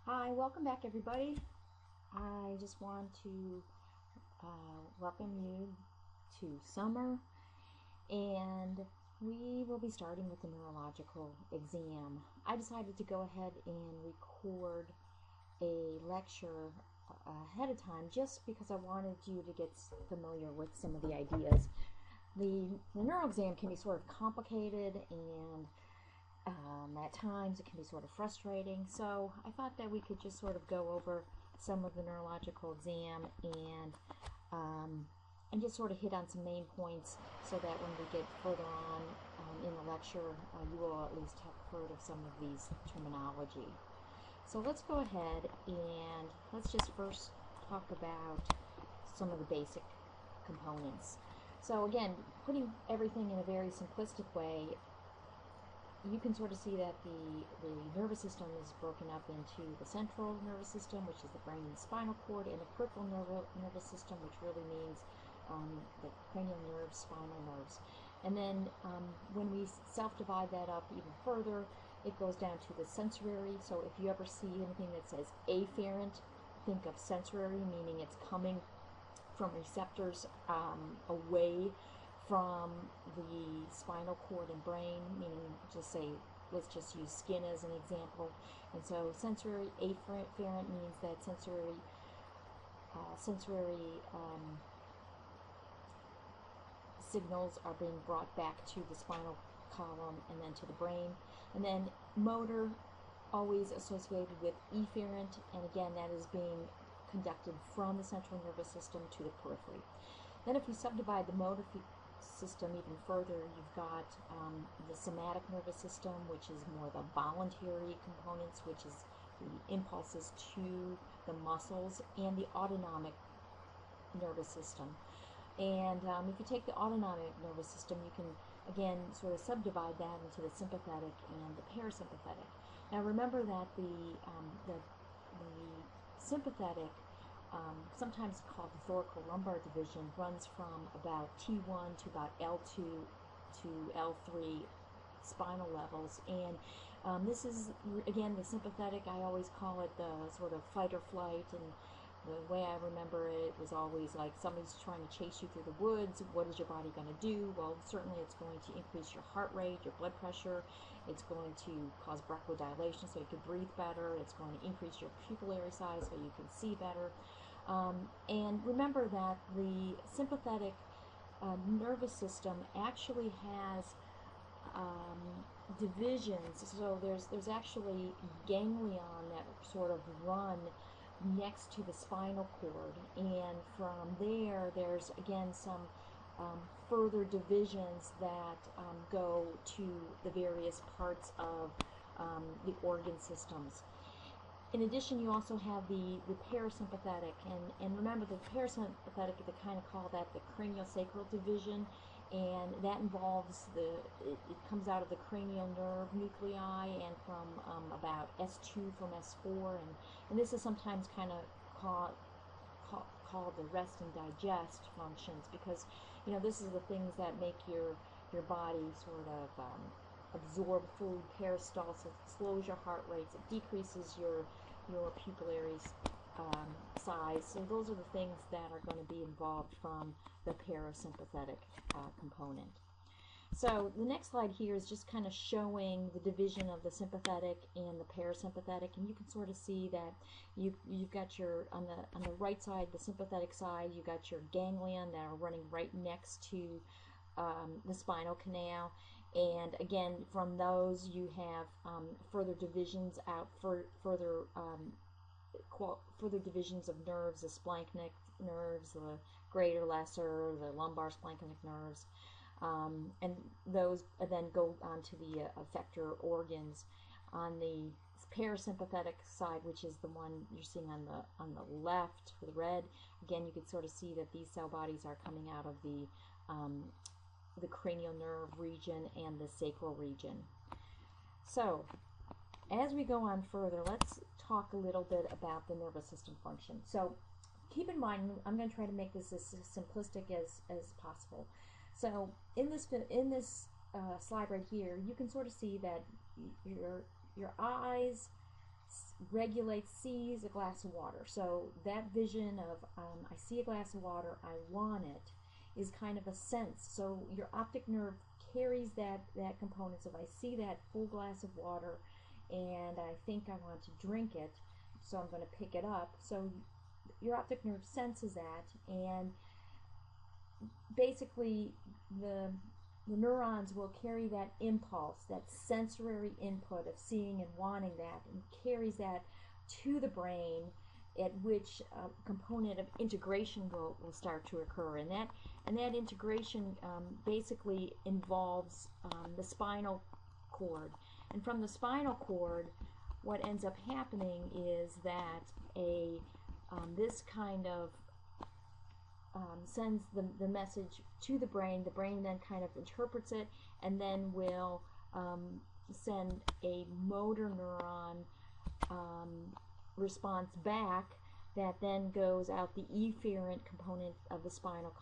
Hi, welcome back everybody. I just want to welcome you to summer, and we will be starting with the neurological exam. I decided to go ahead and record a lecture ahead of time just because I wanted you to get familiar with some of the ideas. The neural exam can be sort of complicated, and at times it can be sort of frustrating, so I thought that we could just sort of go over some of the neurological exam and just sort of hit on some main points so that when we get further on in the lecture, you will at least have heard of some of these terminology. So let's go ahead and let's just first talk about some of the basic components. So again, putting everything in a very simplistic way, you can sort of see that the nervous system is broken up into the central nervous system, which is the brain and the spinal cord, and the peripheral nervous system, which really means the cranial nerves, spinal nerves. And then when we self-divide that up even further, it goes down to the sensory. So if you ever see anything that says afferent, think of sensory, meaning it's coming from receptors away from the spinal cord and brain, meaning just say, let's just use skin as an example. And so sensory afferent means that sensory signals are being brought back to the spinal column and then to the brain. And then motor, always associated with efferent, and again that is being conducted from the central nervous system to the periphery. Then if we subdivide the motor system even further, you've got the somatic nervous system, which is more the voluntary components, which is the impulses to the muscles, and the autonomic nervous system. And if you take the autonomic nervous system, you can again sort of subdivide that into the sympathetic and the parasympathetic. Now remember that the sympathetic, sometimes called the thoracolumbar division, runs from about T1 to about L2 to L3 spinal levels, and this is again the sympathetic. I always call it the sort of fight or flight, and the way I remember it was always like somebody's trying to chase you through the woods. What is your body going to do? Well, certainly it's going to increase your heart rate, your blood pressure. It's going to cause bronchodilation so you can breathe better. It's going to increase your pupillary size so you can see better. And remember that the sympathetic nervous system actually has divisions. So there's actually ganglion that sort of run next to the spinal cord, and from there's again some further divisions that go to the various parts of the organ systems. In addition, you also have the parasympathetic, and remember the parasympathetic, they kind of call that the craniosacral division, and that involves it comes out of the cranial nerve nuclei and from about S2 from S4, and this is sometimes kind of called the rest and digest functions, because this is the things that make your body sort of absorb food. Peristalsis slows your heart rates, it decreases your pupillary size. So those are the things that are going to be involved from the parasympathetic component. So the next slide here is just kind of showing the division of the sympathetic and the parasympathetic, and you can sort of see that you've got your on the right side, the sympathetic side, you've got your ganglion that are running right next to the spinal canal, and again from those you have further divisions out further divisions of nerves, the splanchnic nerves, the greater, lesser, the lumbar splanchnic nerves, and those then go on to the effector organs. On the parasympathetic side, which is the one you're seeing on the left, the red, again you can sort of see that these cell bodies are coming out of the cranial nerve region and the sacral region. So as we go on further, let's talk a little bit about the nervous system function. So keep in mind, I'm going to try to make this as simplistic as possible. So in this slide right here, you can sort of see that your eyes sees a glass of water. So that vision of I see a glass of water, I want it, is kind of a sense. So your optic nerve carries that component. So if I see that full glass of water and I think I want to drink it, so I'm going to pick it up. So your optic nerve senses that, and basically the neurons will carry that impulse, that sensory input of seeing and wanting that, and carries that to the brain, at which component of integration will start to occur. And that integration basically involves the spinal cord. And from the spinal cord, what ends up happening is that this kind of sends the message to the brain. The brain then kind of interprets it, and then will send a motor neuron response back that then goes out the efferent component of the spinal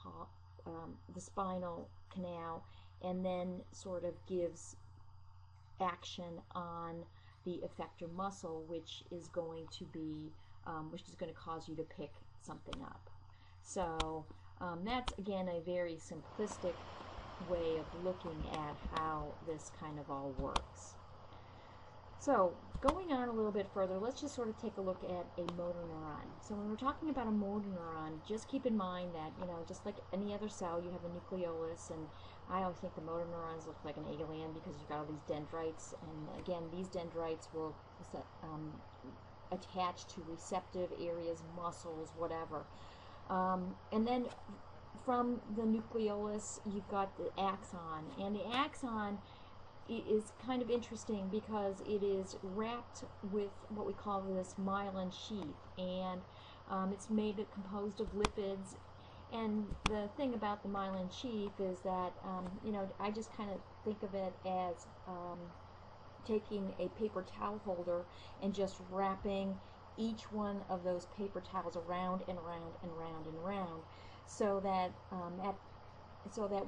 canal, and then sort of gives action on the effector muscle, which is going to cause you to pick something up. So that's, again, a very simplistic way of looking at how this kind of all works. So going on a little bit further, let's just sort of take a look at a motor neuron. So when we're talking about a motor neuron, just keep in mind that, just like any other cell, you have a nucleolus, and I always think the motor neurons look like an alien because you've got all these dendrites, and again, these dendrites will attach to receptive areas, muscles, whatever. And then from the nucleolus, you've got the axon, and the axon is kind of interesting because it is wrapped with what we call this myelin sheath, and it's composed of lipids. And the thing about the myelin sheath is that I just kind of think of it as taking a paper towel holder and just wrapping each one of those paper towels around and around and around and around, so that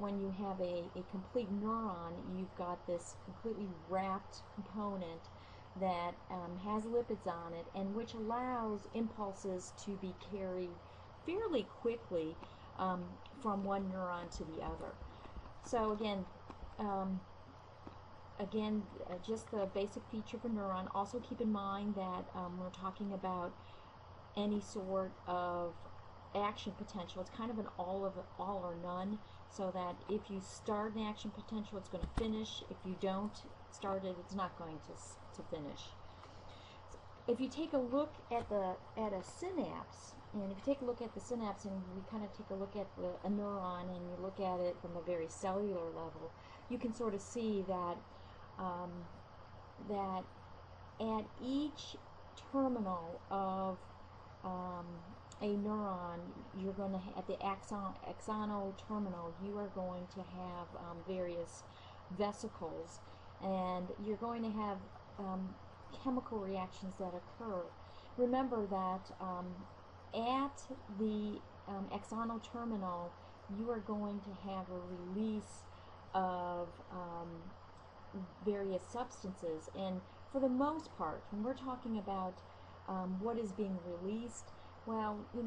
when you have a complete neuron, you've got this completely wrapped component that has lipids on it, and which allows impulses to be carried fairly quickly from one neuron to the other. So again, just the basic feature of a neuron. Also keep in mind that we're talking about any sort of action potential. It's kind of an all or none, so that if you start an action potential, it's going to finish. If you don't start it, it's not going to finish. If you take a look at a synapse, and if you take a look at the synapse, and we kind of take a look at a neuron, and you look at it from a very cellular level, you can sort of see that that at each terminal of a neuron, you're going to at the axonal terminal, you are going to have various vesicles, and you're going to have chemical reactions that occur. Remember that at the axonal terminal, you are going to have a release of various substances, and for the most part, when we're talking about what is being released, well, we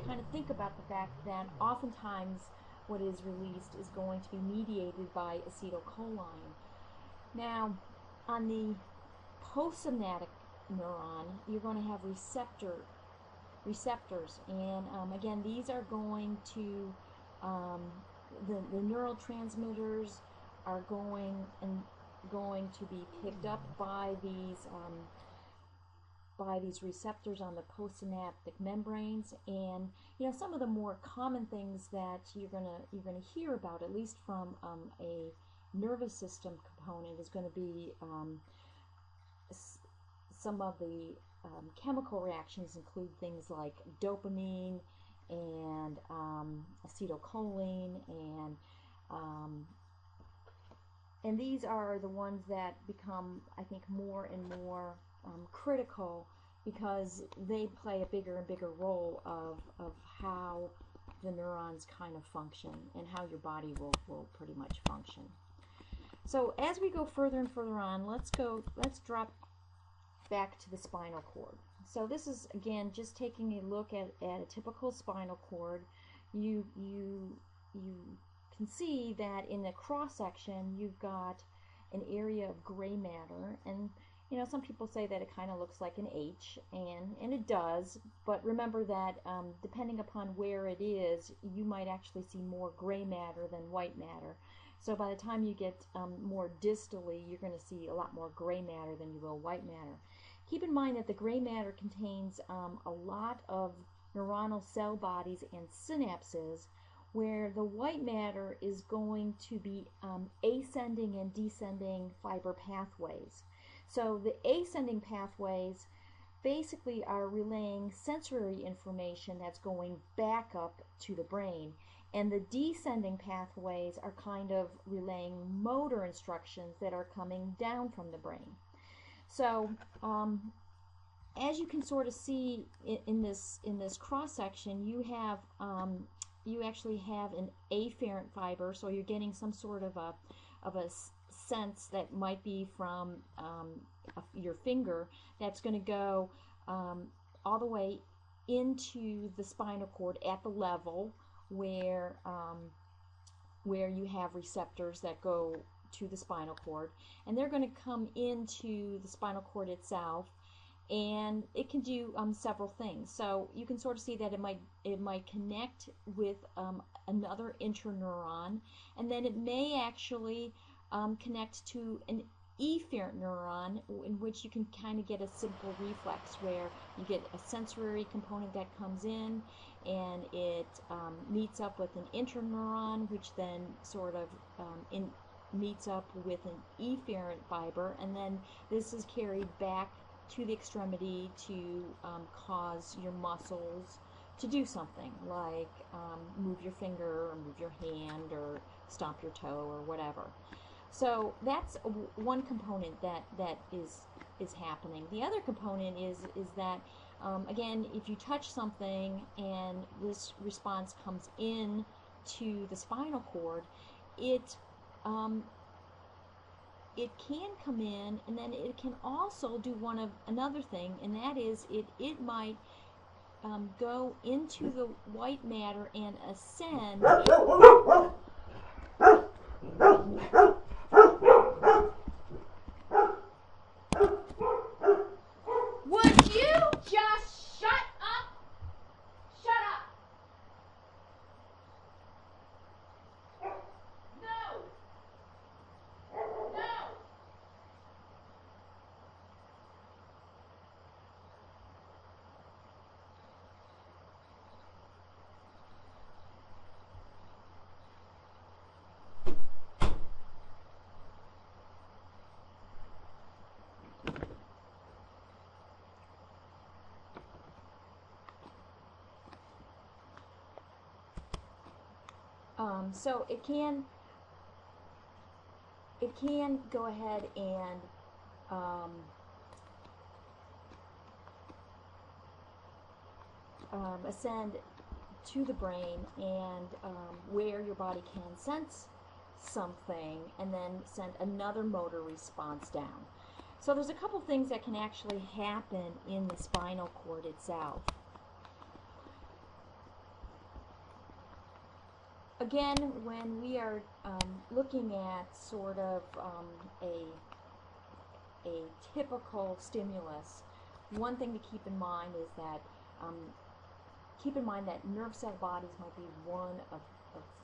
kind of think about the fact that oftentimes what is released is going to be mediated by acetylcholine. Now, on the postsynaptic neuron, you're going to have receptors, and again, these are going to the neurotransmitters are going to be picked up by these receptors on the postsynaptic membranes. And some of the more common things that you're gonna hear about, at least from a nervous system component, is going to be some of the chemical reactions include things like dopamine and acetylcholine, and these are the ones that become, I think, more and more critical, because they play a bigger and bigger role of how the neurons kind of function and how your body will pretty much function. So as we go further and further on, let's drop back to the spinal cord. So this is, again, just taking a look at a typical spinal cord. You can see that in the cross section you've got an area of gray matter, and you know, some people say that it kind of looks like an H, and it does, but remember that depending upon where it is, you might actually see more gray matter than white matter. So by the time you get more distally, you're going to see a lot more gray matter than you will white matter. Keep in mind that the gray matter contains a lot of neuronal cell bodies and synapses, where the white matter is going to be ascending and descending fiber pathways. So the ascending pathways basically are relaying sensory information that's going back up to the brain, and the descending pathways are kind of relaying motor instructions that are coming down from the brain. So as you can sort of see in this cross section, you actually have an afferent fiber, so you're getting some sort of a sense that might be from your finger that's going to go all the way into the spinal cord at the level where you have receptors that go to the spinal cord, and they're going to come into the spinal cord itself, and it can do several things. So you can sort of see that it might connect with another interneuron, and then it may actually connect to an efferent neuron, in which you can kind of get a simple reflex where you get a sensory component that comes in, and it meets up with an interneuron, which then sort of meets up with an efferent fiber, and then this is carried back to the extremity to cause your muscles to do something, like move your finger or move your hand or stomp your toe or whatever. So that's one component that is happening. The other component is that again, if you touch something and this response comes in to the spinal cord, it can come in, and then it can also do another thing, and that is it might go into the white matter and ascend. Would you just shut up? Shut up! No! No! So it can go ahead and ascend to the brain, and where your body can sense something and then send another motor response down. So there's a couple things that can actually happen in the spinal cord itself. Again, when we are looking at sort of a typical stimulus, one thing to keep in mind is that nerve cell bodies might be one of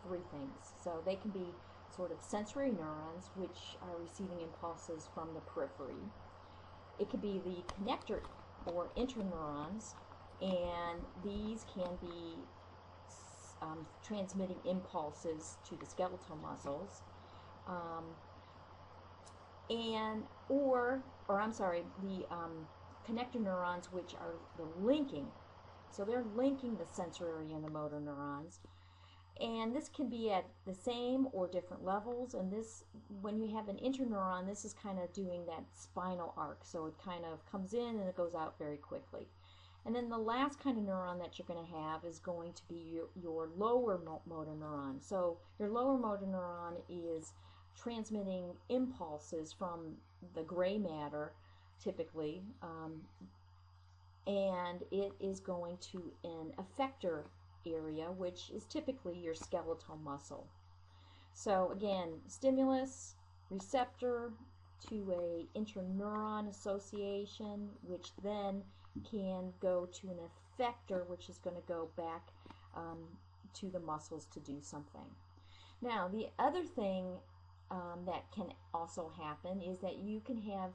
three things. So they can be sort of sensory neurons, which are receiving impulses from the periphery. It could be the connector or interneurons, and these can be transmitting impulses to the skeletal muscles, the connector neurons, which are the linking. So they're linking the sensory and the motor neurons, and this can be at the same or different levels. And this, when you have an interneuron, this is kind of doing that spinal arc, so it kind of comes in and it goes out very quickly. And then the last kind of neuron that you're going to have is going to be your lower motor neuron. So your lower motor neuron is transmitting impulses from the gray matter, typically, and it is going to an effector area, which is typically your skeletal muscle. So again, stimulus, receptor to a interneuron association, which then can go to an effector, which is going to go back to the muscles to do something. Now, the other thing that can also happen is that you can have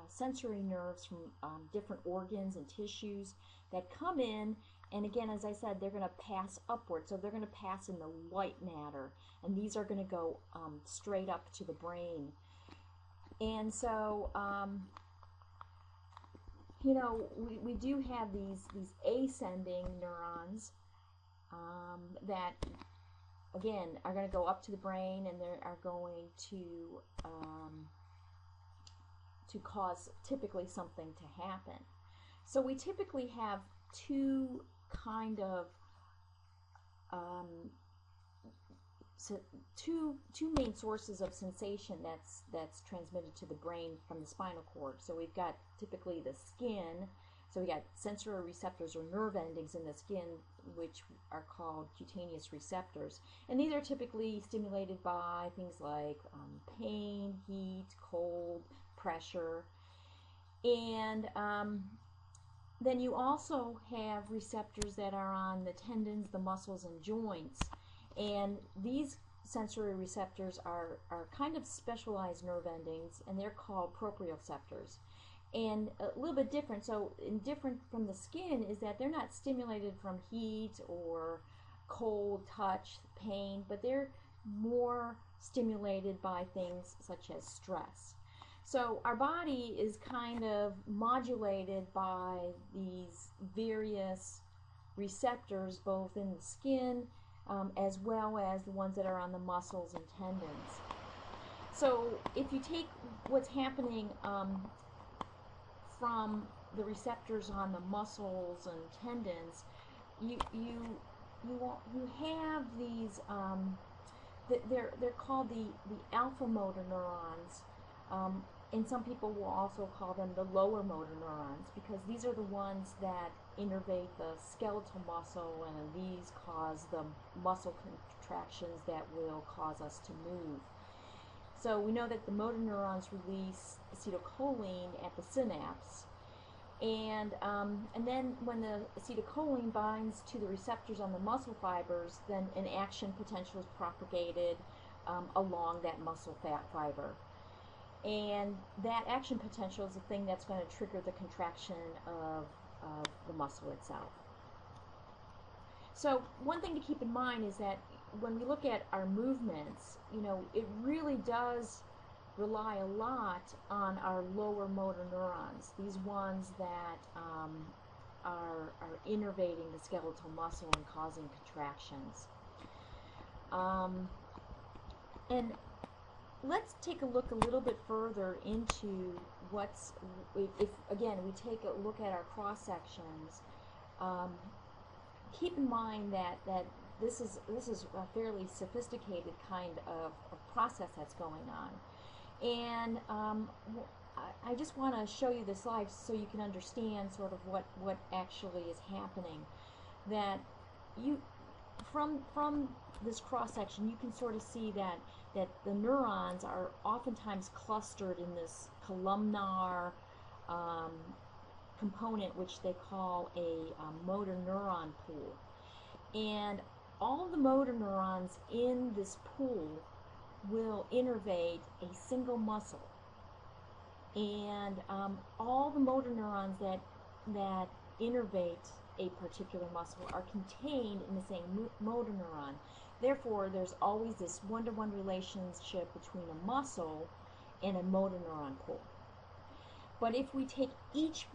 sensory nerves from different organs and tissues that come in, and again, as I said, they're going to pass upward, so they're going to pass in the white matter, and these are going to go straight up to the brain. And so, you know, we do have these ascending neurons that, again, are going to go up to the brain, and they are going to cause typically something to happen. So we typically have two kind of two main sources of sensation that's transmitted to the brain from the spinal cord. So we've got typically the skin. So we got sensory receptors or nerve endings in the skin, which are called cutaneous receptors. And these are typically stimulated by things like pain, heat, cold, pressure. And then you also have receptors that are on the tendons, the muscles, and joints. And these sensory receptors are kind of specialized nerve endings, and they're called proprioceptors. And a little bit different, so different from the skin is that they're not stimulated from heat or cold, touch, pain, but they're more stimulated by things such as stress. So our body is kind of modulated by these various receptors, both in the skin as well as the ones that are on the muscles and tendons. So if you take what's happening from the receptors on the muscles and tendons, you have these they're called the alpha motor neurons, and some people will also call them the lower motor neurons, because these are the ones that innervate the skeletal muscle, and these cause the muscle contractions that will cause us to move. So we know that the motor neurons release acetylcholine at the synapse, and then when the acetylcholine binds to the receptors on the muscle fibers, then an action potential is propagated along that muscle fat fiber. And that action potential is the thing that's going to trigger the contraction of the muscle itself. So one thing to keep in mind is that when we look at our movements, you know, it really does rely a lot on our lower motor neurons, these ones that are innervating the skeletal muscle and causing contractions. And let's take a look a little bit further into what's, if again we take a look at our cross sections. Keep in mind that this is a fairly sophisticated kind of process that's going on, and I just want to show you the slide so you can understand sort of what actually is happening. That you from this cross section, you can sort of see that the neurons are oftentimes clustered in this columnar component, which they call a motor neuron pool. And all the motor neurons in this pool will innervate a single muscle. And all the motor neurons that innervate a particular muscle are contained in the same motor neuron. Therefore, there's always this one-to-one relationship between a muscle and a motor neuron pool. But if we take each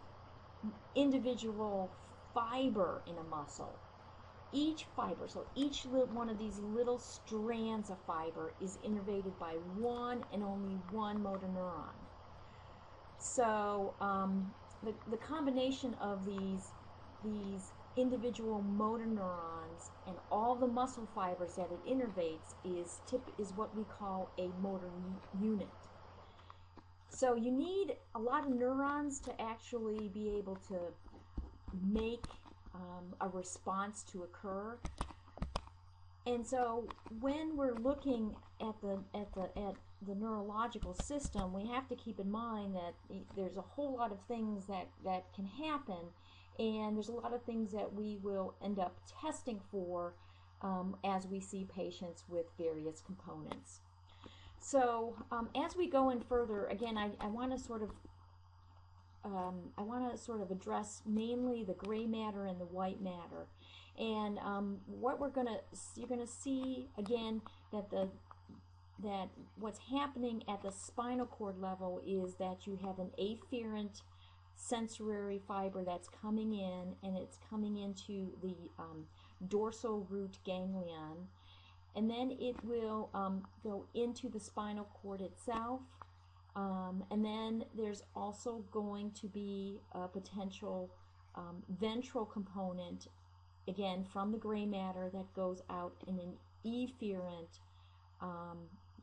individual fiber in a muscle, each fiber, so each one of these little strands of fiber is innervated by one and only one motor neuron. So the combination of these individual motor neurons and all the muscle fibers that it innervates is what we call a motor unit. So you need a lot of neurons to actually be able to make a response to occur. And so when we're looking at the neurological system, we have to keep in mind that there's a whole lot of things that can happen, and there's a lot of things that we will end up testing for as we see patients with various components. So as we go in further, again, I want to sort of address mainly the gray matter and the white matter. And what you're gonna see again that what's happening at the spinal cord level is that you have an afferent sensory fiber that's coming in, and it's coming into the dorsal root ganglion, and then it will go into the spinal cord itself, and then there's also going to be a potential ventral component, again from the gray matter, that goes out in an efferent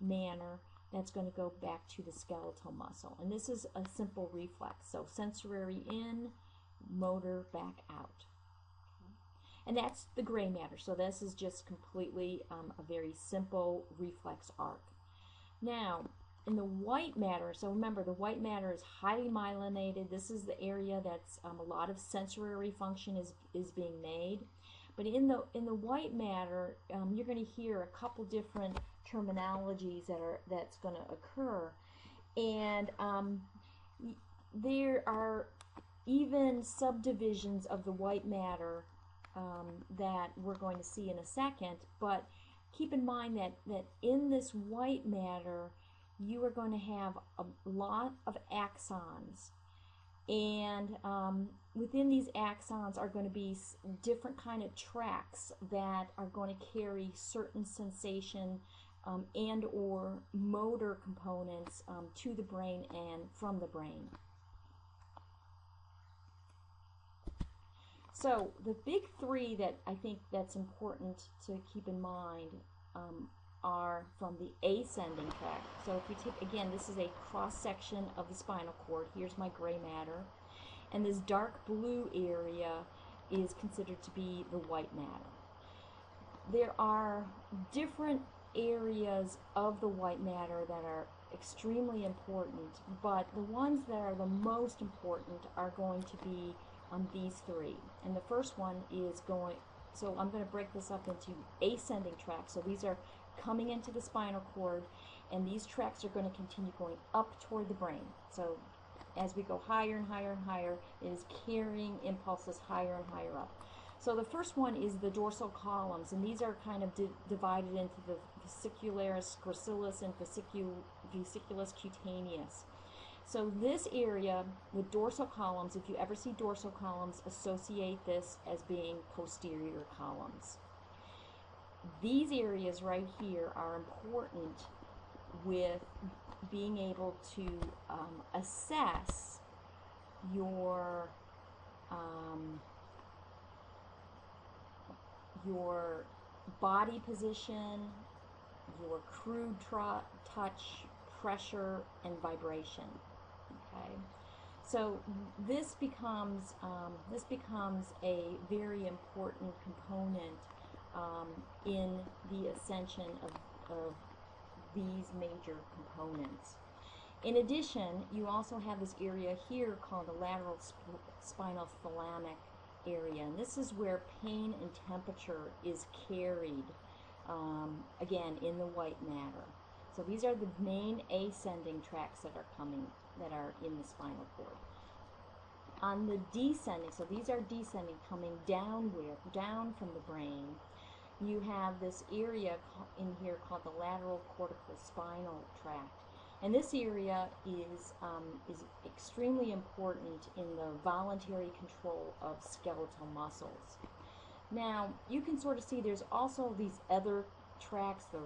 manner that's going to go back to the skeletal muscle. And this is a simple reflex. So sensory in, motor back out. And that's the gray matter. So this is just completely a very simple reflex arc. Now, in the white matter, so remember the white matter is highly myelinated. This is the area that's a lot of sensory function is being made. But in the white matter, you're going to hear a couple different terminologies that's going to occur, and there are even subdivisions of the white matter that we're going to see in a second. But keep in mind that in this white matter, you are going to have a lot of axons, and within these axons are going to be different kind of tracks that are going to carry certain sensation and or motor components to the brain and from the brain. So the big three that I think that's important to keep in mind are from the ascending track. So if we take, again, this is a cross section of the spinal cord. Here's my gray matter, and this dark blue area is considered to be the white matter. There are different areas of the white matter that are extremely important, but the ones that are the most important are going to be these three. And the first one is so I'm going to break this up into ascending tracks. So these are coming into the spinal cord, and these tracks are going to continue going up toward the brain. So as we go higher and higher and higher, it is carrying impulses higher and higher up. So the first one is the dorsal columns, and these are kind of divided into the vesicularis gracilis and vesiculus cutaneus. So this area with dorsal columns, if you ever see dorsal columns, associate this as being posterior columns. These areas right here are important with being able to assess your body position, your crude touch, pressure, and vibration. Okay, so this becomes a very important component in the ascension of these major components. In addition, you also have this area here called the lateral spinal thalamic area, and this is where pain and temperature is carried, again, in the white matter. So these are the main ascending tracks that are in the spinal cord. On the descending, so these are descending, coming down from the brain, you have this area in here called the lateral cortical spinal tract. And this area is extremely important in the voluntary control of skeletal muscles. Now, you can sort of see there's also these other tracks, the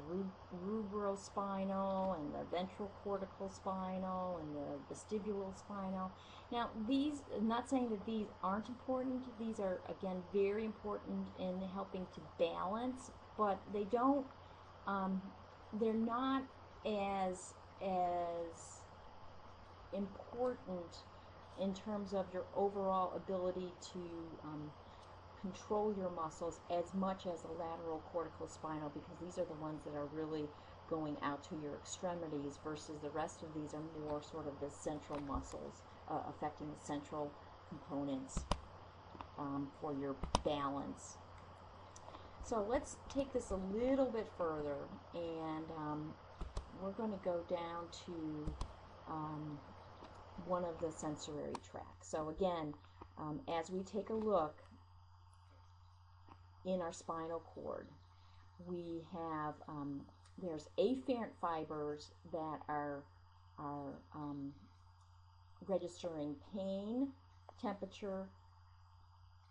rubrospinal and the ventrocortical spinal and the vestibular spinal. Now, these, I'm not saying that these aren't important. These are, again, very important in helping to balance, but they don't, they're not as important in terms of your overall ability to control your muscles as much as the lateral corticospinal, because these are the ones that are really going out to your extremities, versus the rest of these are more sort of the central muscles, affecting the central components for your balance. So let's take this a little bit further, and we're going to go down to one of the sensory tracts. So again, as we take a look in our spinal cord, we have there's afferent fibers that are registering pain, temperature,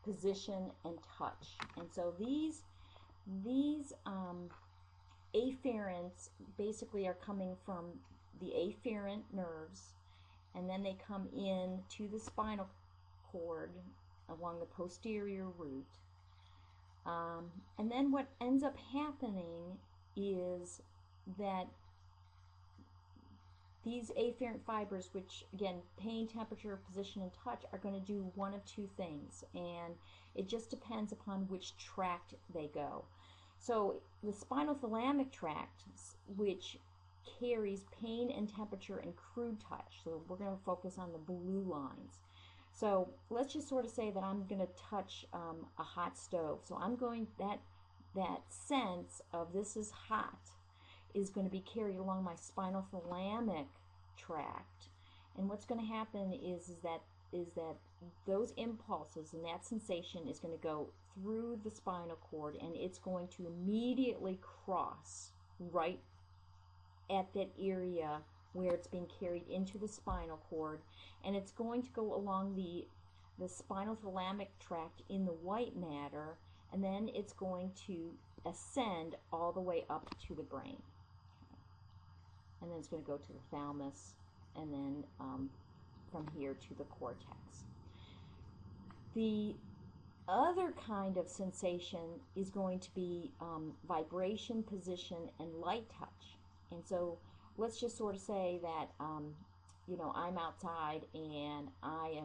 position, and touch. And so these afferents basically are coming from the afferent nerves, and then they come in to the spinal cord along the posterior root. And then what ends up happening is that these afferent fibers, which again, pain, temperature, position, and touch, are going to do one of two things, and it just depends upon which tract they go. So the spinothalamic tract, which carries pain and temperature and crude touch, so we're going to focus on the blue lines. So let's just sort of say that I'm going to touch a hot stove. So I'm going, that sense of this is hot is going to be carried along my spinothalamic tract. And what's going to happen is that those impulses and that sensation is going to go through the spinal cord, and it's going to immediately cross right at that area where it's being carried into the spinal cord, and it's going to go along the spinothalamic tract in the white matter, and then it's going to ascend all the way up to the brain. And then it's going to go to the thalamus, and then from here to the cortex. The other kind of sensation is going to be vibration, position, and light touch. And so let's just sort of say that, you know, I'm outside and I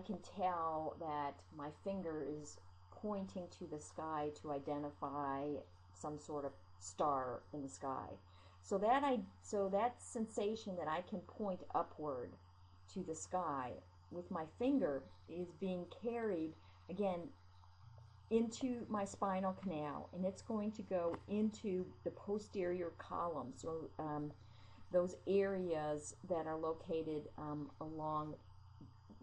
can tell that my finger is pointing to the sky to identify some sort of star in the sky. So that sensation that I can point upward to the sky with my finger is being carried, again, into my spinal canal, and it's going to go into the posterior column, so those areas that are located along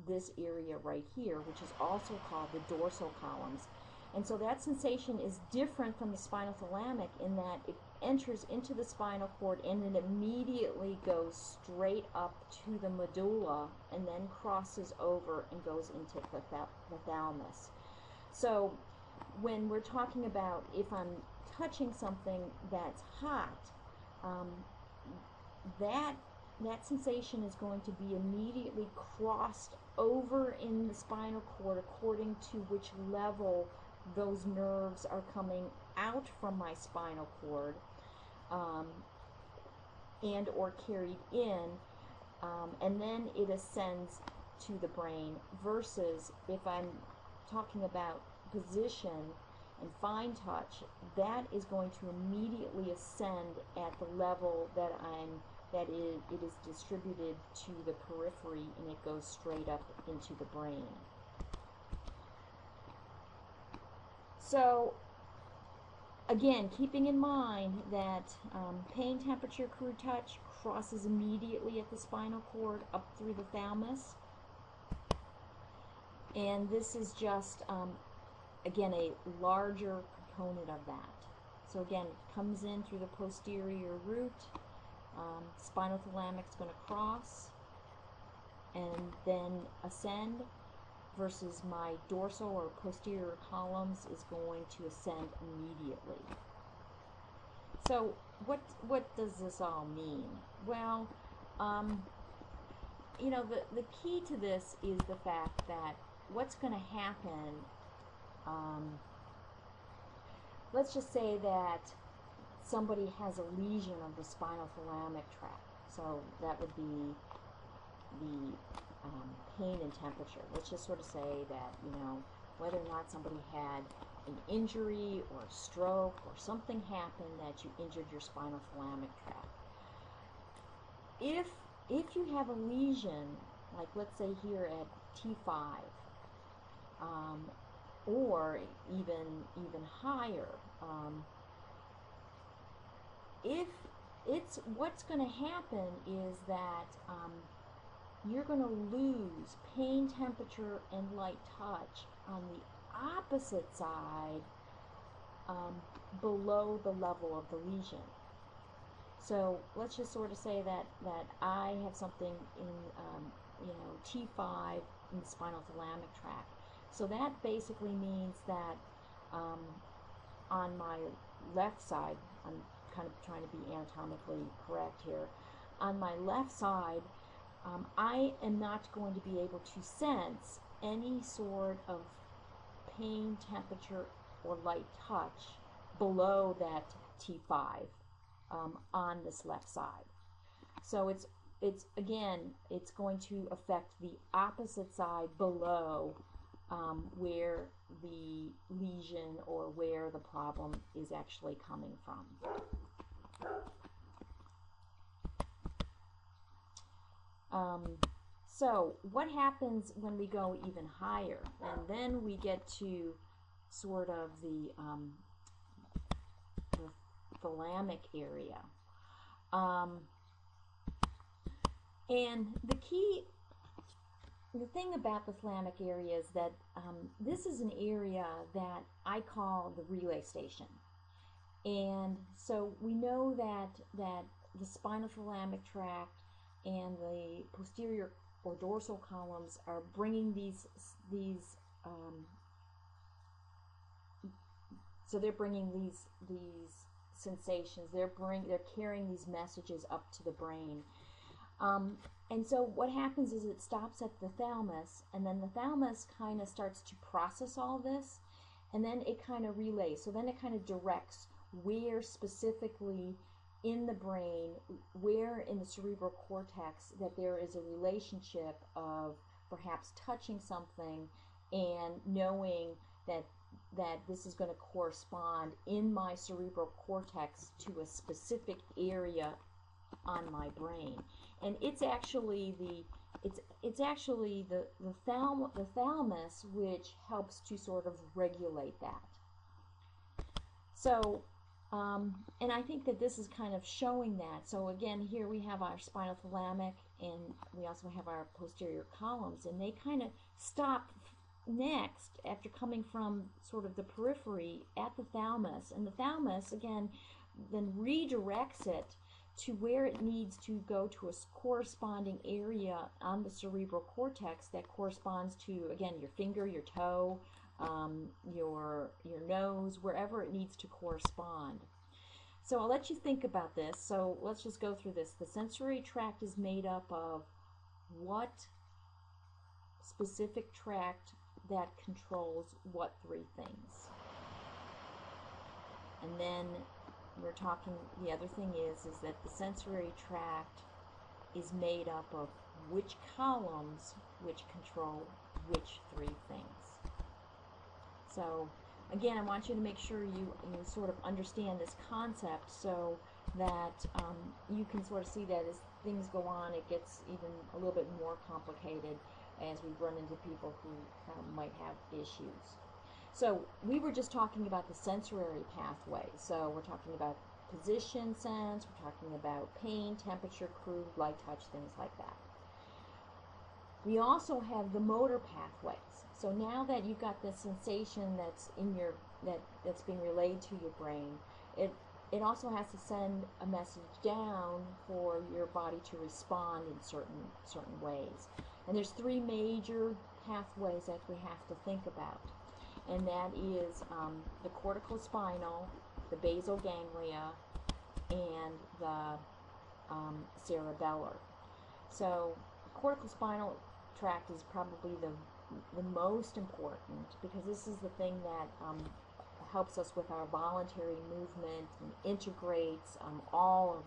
this area right here, which is also called the dorsal columns. And so that sensation is different from the spinothalamic in that it enters into the spinal cord and it immediately goes straight up to the medulla and then crosses over and goes into the thalamus. So when we're talking about if I'm touching something that's hot, that sensation is going to be immediately crossed over in the spinal cord according to which level those nerves are coming out from my spinal cord and or carried in, and then it ascends to the brain, versus if I'm talking about position and fine touch, that is going to immediately ascend at the level that it is distributed to the periphery, and it goes straight up into the brain. So again, keeping in mind that pain, temperature, crude touch crosses immediately at the spinal cord up through the thalamus, and this is just again a larger component of that. So again, it comes in through the posterior root, spinothalamic is going to cross and then ascend versus my dorsal or posterior columns is going to ascend immediately. So what does this all mean? Well, you know, the key to this is the fact that what's going to happen, let's just say that somebody has a lesion of the spinothalamic tract. So that would be the pain and temperature. Let's just sort of say that, you know, whether or not somebody had an injury or a stroke or something happened that you injured your spinothalamic tract. If you have a lesion, like let's say here at T5, or even higher, if it's what's going to happen is that you're going to lose pain, temperature, and light touch on the opposite side below the level of the lesion. So let's just sort of say that I have something in you know, T5 in the spinothalamic tract. So that basically means that on my left side, I'm kind of trying to be anatomically correct here, on my left side, I am not going to be able to sense any sort of pain, temperature, or light touch below that T5 on this left side. So it's again, it's going to affect the opposite side below where the lesion or where the problem is actually coming from. So what happens when we go even higher? And then we get to sort of the thalamic area. And the thing about the thalamic area is that this is an area that I call the relay station. And so we know that the spinothalamic tract and the posterior or dorsal columns are bringing so they're bringing these sensations. They're carrying these messages up to the brain. And so what happens is it stops at the thalamus, and then the thalamus kind of starts to process all this, and then it kind of relays. So then it kind of directs where specifically in the brain, where in the cerebral cortex, that there is a relationship of perhaps touching something and knowing that this is going to correspond in my cerebral cortex to a specific area on my brain. And it's actually the thalamus which helps to sort of regulate that. So and I think that this is kind of showing that. So again, here we have our spinothalamic, and we also have our posterior columns, and they kind of stop next after coming from sort of the periphery at the thalamus. And the thalamus, again, then redirects it to where it needs to go to a corresponding area on the cerebral cortex that corresponds to, again, your finger, your toe, your nose, wherever it needs to correspond. So I'll let you think about this. So let's just go through this. The sensory tract is made up of what specific tract that controls what three things? And then we're talking, the other thing is that the sensory tract is made up of which columns which control which three things. So again, I want you to make sure you sort of understand this concept so that you can sort of see that as things go on, it gets even a little bit more complicated as we run into people who might have issues. So we were just talking about the sensory pathway. So we're talking about position sense, we're talking about pain, temperature, crude, light touch, things like that. We also have the motor pathways. So now that you've got this sensation that's in your that's being relayed to your brain, it also has to send a message down for your body to respond in certain ways. And there's three major pathways that we have to think about, and that is the cortical spinal, the basal ganglia, and the cerebellar. So cortical spinal tract is probably the most important, because this is the thing that helps us with our voluntary movement and integrates all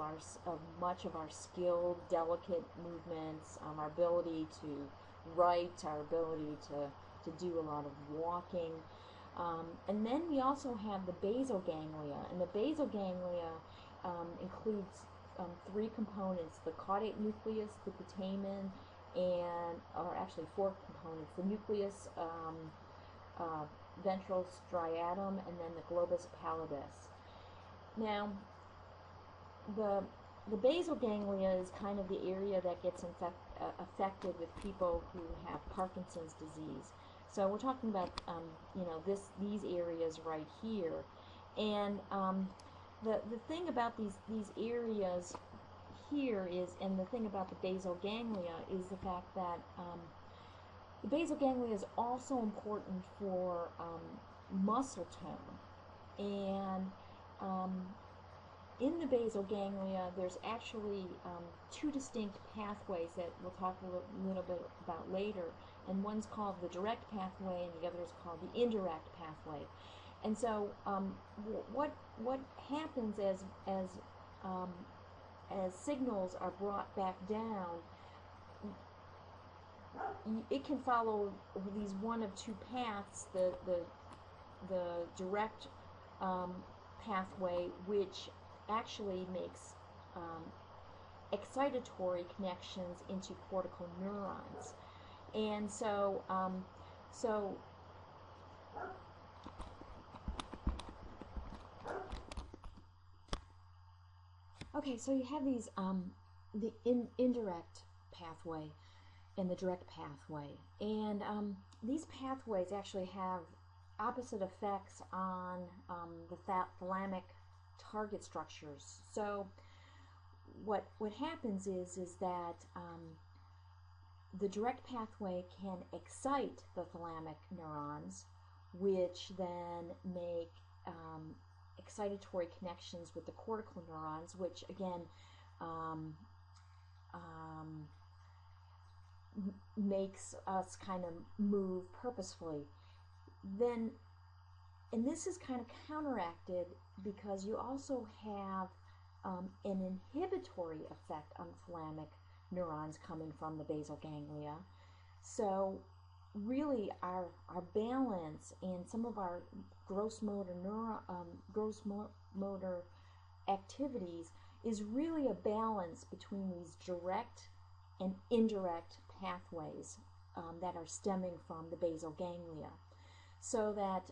of much of our skilled, delicate movements, our ability to write, our ability to do a lot of walking. And then we also have the basal ganglia, and the basal ganglia includes three components: the caudate nucleus, the putamen, or actually four components: the nucleus, ventral striatum, and then the globus pallidus. Now, the basal ganglia is kind of the area that gets affected with people who have Parkinson's disease. So we're talking about these areas right here, and the thing about these areas here is, and the thing about the basal ganglia is the fact that the basal ganglia is also important for muscle tone. And in the basal ganglia, there's actually two distinct pathways that we'll talk a little bit about later. And one's called the direct pathway, and the other is called the indirect pathway. And so, what happens as signals are brought back down, it can follow these one of two paths: the direct pathway, which actually makes excitatory connections into cortical neurons. And so okay, so you have these the indirect pathway and the direct pathway, and these pathways actually have opposite effects on the thalamic target structures. So what happens is that the direct pathway can excite the thalamic neurons, which then make excitatory connections with the cortical neurons, which again makes us kind of move purposefully. Then, and this is kind of counteracted because you also have an inhibitory effect on thalamic neurons coming from the basal ganglia. So really our balance and some of our gross motor activities is really a balance between these direct and indirect pathways that are stemming from the basal ganglia. So that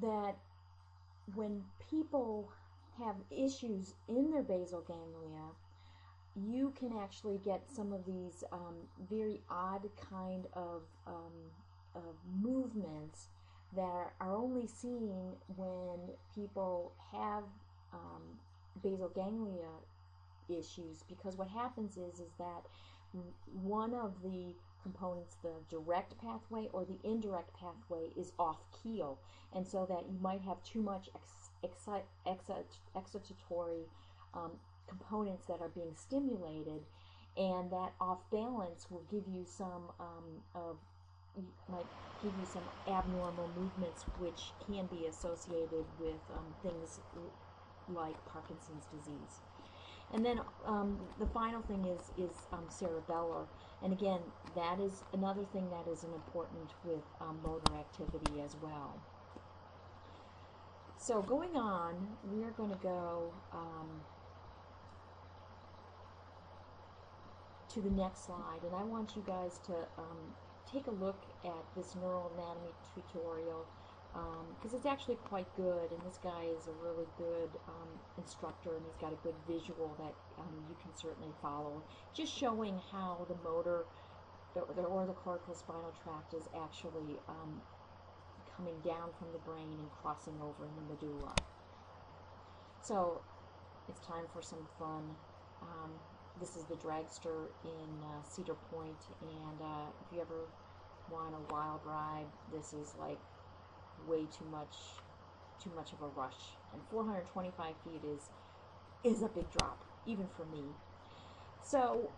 that when people have issues in their basal ganglia, you can actually get some of these very odd kind of movements that are only seen when people have basal ganglia issues, because what happens is that one of the components, the direct pathway or the indirect pathway, is off keel, and so that you might have too much excitatory components that are being stimulated, and that off balance will give you some abnormal movements, which can be associated with things like Parkinson's disease. And then the final thing is cerebellar, and again, that is another thing that is important with motor activity as well. So going on, we're going to go to the next slide, and I want you guys to take a look at this neural anatomy tutorial, because it's actually quite good, and this guy is a really good instructor, and he's got a good visual that you can certainly follow, just showing how the motor or the cortical spinal tract is actually coming down from the brain and crossing over in the medulla. So it's time for some fun. This is the dragster in Cedar Point, and if you ever want a wild ride, this is like way too much of a rush. And 425 feet is a big drop, even for me. So,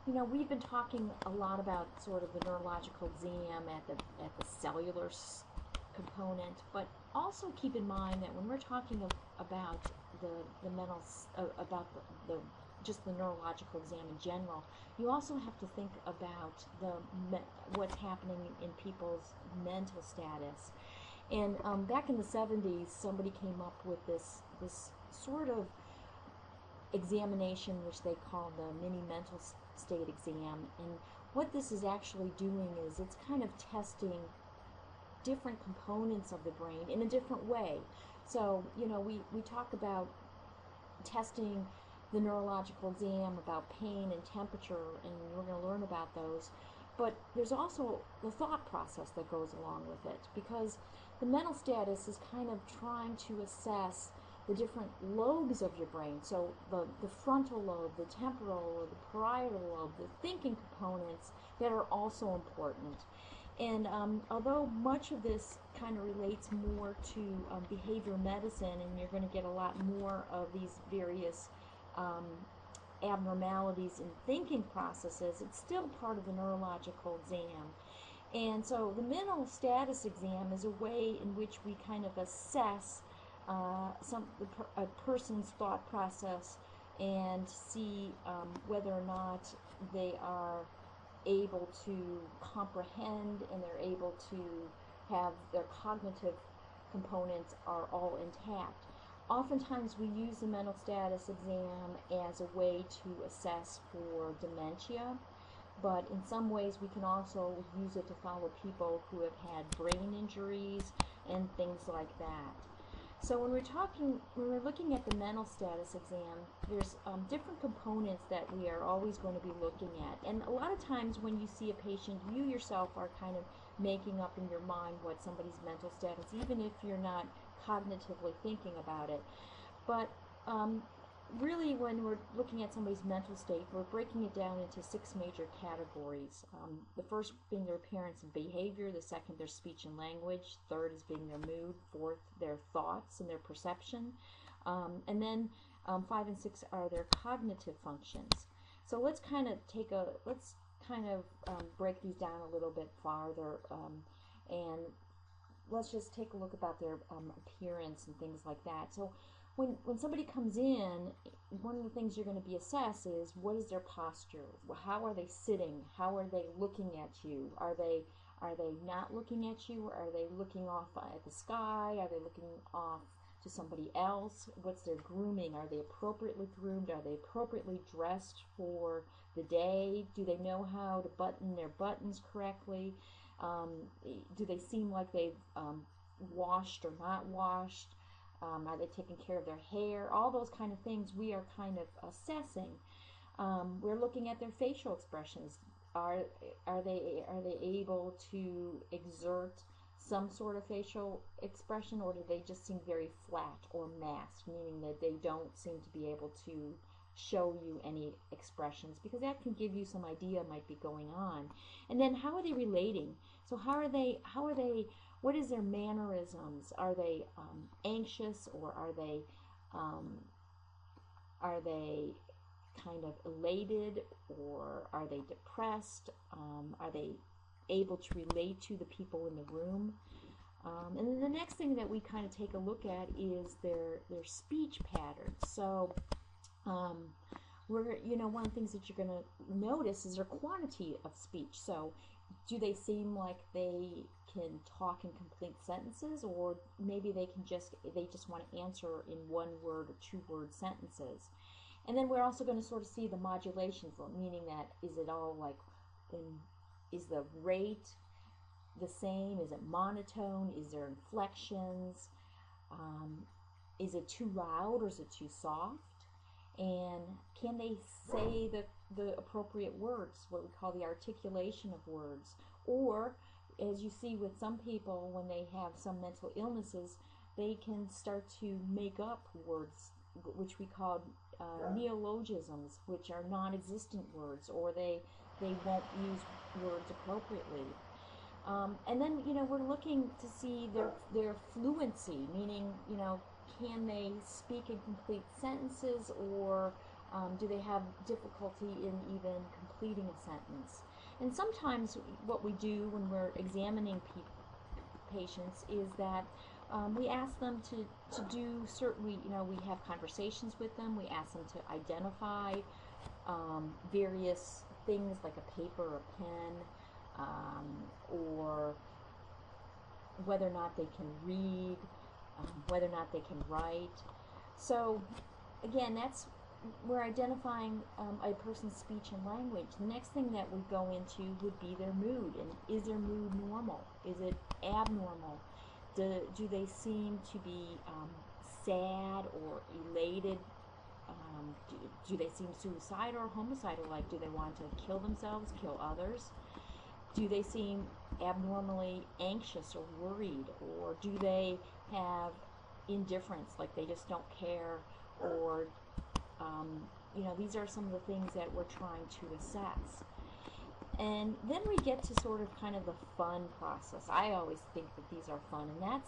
we've been talking a lot about sort of the neurological exam at the cellular component, but also keep in mind that when we're talking about the mental about the just the neurological exam in general, you also have to think about what's happening in people's mental status. And back in the 70s, somebody came up with this sort of examination, which they call the mini mental state exam. And what this is actually doing is it's kind of testing different components of the brain in a different way. So, we talk about testing the neurological exam, about pain and temperature, and we're going to learn about those. But there's also the thought process that goes along with it, because the mental status is kind of trying to assess the different lobes of your brain. So the frontal lobe, the temporal lobe, the parietal lobe, the thinking components that are also important. And although much of this kind of relates more to behavioral medicine, and you're going to get a lot more of these various abnormalities in thinking processes, it's still part of the neurological exam. And so the mental status exam is a way in which we kind of assess a person's thought process and see whether or not they are able to comprehend and they're able to have their cognitive components are all intact. Oftentimes we use the mental status exam as a way to assess for dementia, but in some ways we can also use it to follow people who have had brain injuries and things like that. So when we're looking at the mental status exam, there's different components that we are always going to be looking at. And a lot of times when you see a patient, you yourself are kind of making up in your mind what somebody's mental status, even if you're not cognitively thinking about it. But really, when we're looking at somebody's mental state, we're breaking it down into 6 major categories. The first being their appearance and behavior, the second their speech and language, third is being their mood, fourth their thoughts and their perception, and then 5 and 6 are their cognitive functions. So let's kind of break these down a little bit farther, and let's just take a look about their appearance and things like that. So when somebody comes in, one of the things you're going to be assessed is what is their posture? How are they sitting? How are they looking at you? Are they not looking at you? Are they looking off at the sky? Are they looking off to somebody else? What's their grooming? Are they appropriately groomed? Are they appropriately dressed for the day? Do they know how to button their buttons correctly? Do they seem like they've washed or not washed? Are they taking care of their hair? All those kind of things we are kind of assessing. We're looking at their facial expressions. Are they able to exert some sort of facial expression, or do they just seem very flat or masked, meaning that they don't seem to be able to show you any expressions, because that can give you some idea might be going on. And then how are they relating? So how are they what is their mannerisms? Are they anxious, or are they kind of elated, or are they depressed? Are they able to relate to the people in the room? And then the next thing that we kind of take a look at is their speech patterns. So one of the things that you're going to notice is their quantity of speech. So do they seem like they can talk in complete sentences, or maybe they just want to answer in 1-word or 2-word sentences? And then we're also going to sort of see the modulations, meaning that is it all like is the rate the same? Is it monotone? Is there inflections? Is it too loud or is it too soft? And can they say the appropriate words, what we call the articulation of words? Or, as you see with some people, when they have some mental illnesses, they can start to make up words which we call neologisms, which are non-existent words, or they won't use words appropriately. And then, we're looking to see their fluency, meaning, can they speak in complete sentences, or do they have difficulty in even completing a sentence? And sometimes what we do when we're examining patients is that we ask them to do certain, we have conversations with them. We ask them to identify various things like a paper, a pen, or whether or not they can read, whether or not they can write. So again, we're identifying a person's speech and language. The next thing that we go into would be their mood. And is their mood normal? Is it abnormal? Do they seem to be sad or elated? Do they seem suicidal or homicidal? Like, do they want to kill themselves, kill others? Do they seem abnormally anxious or worried? Or do they have indifference, like they just don't care? Or, these are some of the things that we're trying to assess. And then we get to sort of kind of the fun process. I always think that these are fun, and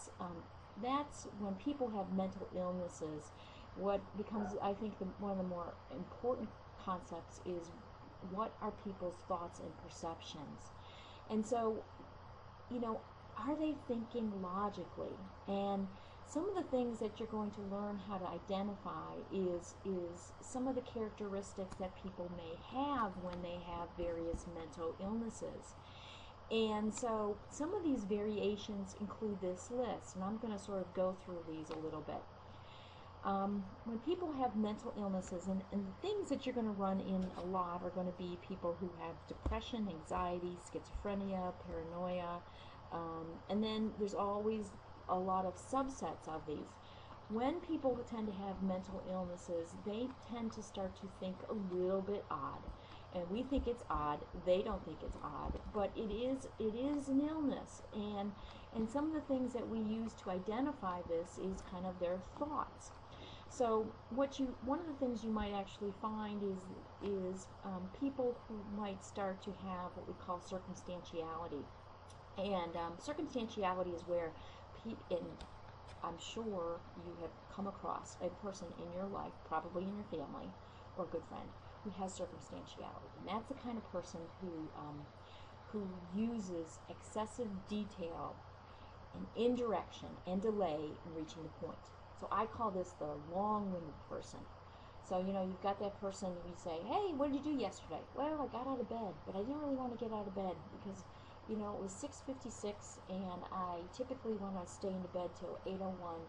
that's when people have mental illnesses. What becomes, I think, one of the more important concepts is what are people's thoughts and perceptions. And so, are they thinking logically? And some of the things that you're going to learn how to identify is some of the characteristics that people may have when they have various mental illnesses. And so some of these variations include this list, and I'm going to sort of go through these a little bit. When people have mental illnesses, and the things that you're going to run in a lot are going to be people who have depression, anxiety, schizophrenia, paranoia, and then there's always a lot of subsets of these. When people tend to have mental illnesses, they tend to start to think a little bit odd. And we think it's odd, they don't think it's odd, but it is an illness. And some of the things that we use to identify this is kind of their thoughts. So one of the things you might actually find is people who might start to have what we call circumstantiality. And circumstantiality is where, and I'm sure you have come across a person in your life, probably in your family or a good friend, who has circumstantiality. And that's the kind of person who uses excessive detail and indirection and delay in reaching the point. So I call this the long-winded person. So, you've got that person who you say, hey, what did you do yesterday? Well, I got out of bed, but I didn't really want to get out of bed because it was 6:56, and I typically want to stay in bed till 8:01,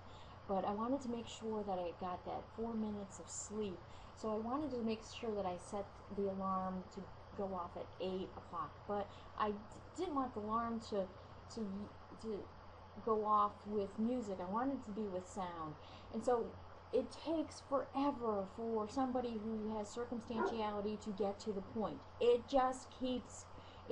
but I wanted to make sure that I got that 4 minutes of sleep. So I wanted to make sure that I set the alarm to go off at 8 o'clock, but I didn't want the alarm to go off with music. I wanted it to be with sound. And so it takes forever for somebody who has circumstantiality to get to the point.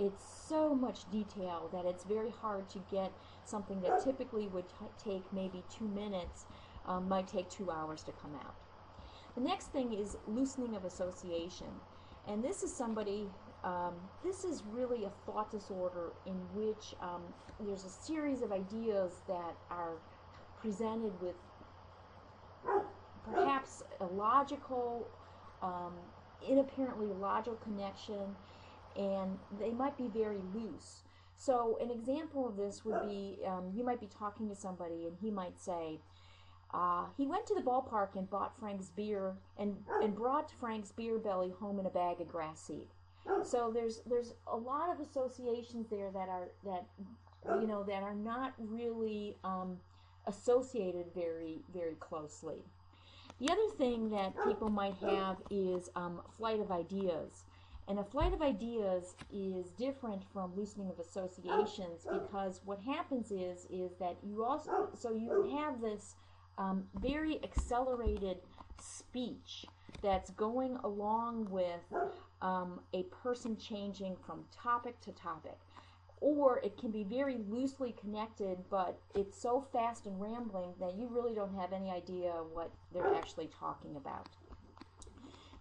It's so much detail that it's very hard to get something that typically would take maybe 2 minutes, might take 2 hours to come out. The next thing is loosening of association. And this is somebody, this is really a thought disorder in which there's a series of ideas that are presented with perhaps a logical, inapparently logical connection, and they might be very loose. So an example of this would be, you might be talking to somebody and he might say, he went to the ballpark and bought Frank's beer and brought Frank's beer belly home in a bag of grass seed. So there's a lot of associations there that are not really associated very, very closely. The other thing that people might have is flight of ideas. And a flight of ideas is different from loosening of associations, because what happens is that you have this very accelerated speech that's going along with a person changing from topic to topic. or it can be very loosely connected, but it's so fast and rambling that you really don't have any idea what they're actually talking about.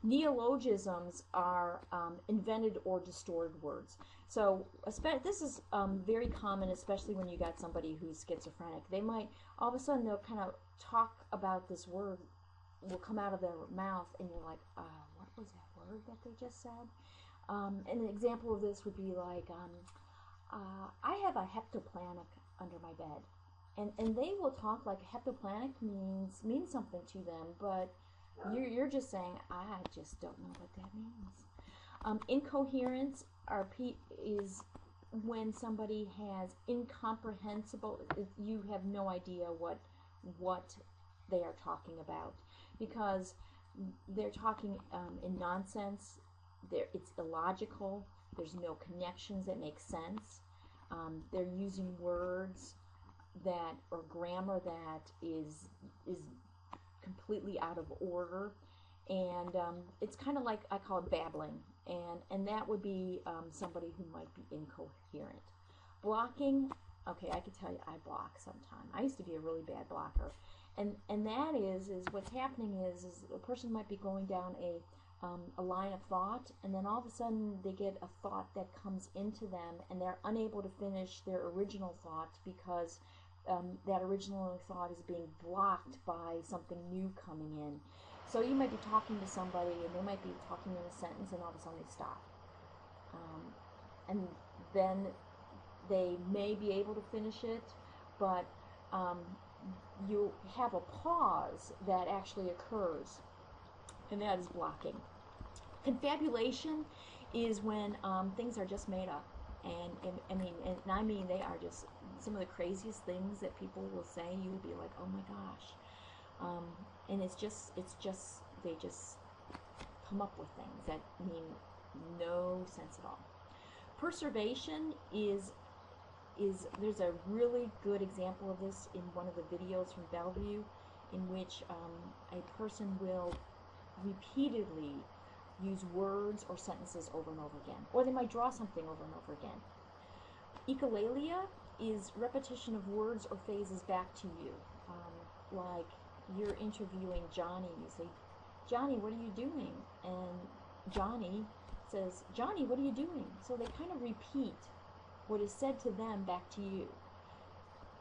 Neologisms are invented or distorted words. So this is very common, especially when you got somebody who's schizophrenic. They might, all of a sudden, they'll kind of talk about this word, will come out of their mouth, and you're like, what was that word that they just said? An example of this would be like, I have a heptaplanic under my bed. And they will talk like heptaplanic means something to them, but you're just saying, I just don't know what that means. Incoherence is when somebody has incomprehensible, you have no idea what they are talking about, because they're talking in nonsense. It's illogical. There's no connections that make sense. They're using words or grammar that is completely out of order, and it's kind of like, I call it babbling, and that would be somebody who might be incoherent. Blocking, okay, I can tell you I block sometimes. I used to be a really bad blocker, and that is what's happening is a person might be going down a line of thought, and then all of a sudden they get a thought that comes into them, and they're unable to finish their original thought because that original thought is being blocked by something new coming in. So you might be talking to somebody, and they might be talking in a sentence, and all of a sudden they stop. And then they may be able to finish it, but you have a pause that actually occurs, and that is blocking. Confabulation is when things are just made up, and I mean they are just some of the craziest things that people will say. You will be like, oh my gosh, and it's just they just come up with things that mean no sense at all. Perseveration is there's a really good example of this in one of the videos from Bellevue, in which a person will repeatedly use words or sentences over and over again, or they might draw something over and over again. Echolalia is repetition of words or phrases back to you. Like you're interviewing Johnny, you say, Johnny, what are you doing? And Johnny says, Johnny, what are you doing? So they kind of repeat what is said to them back to you.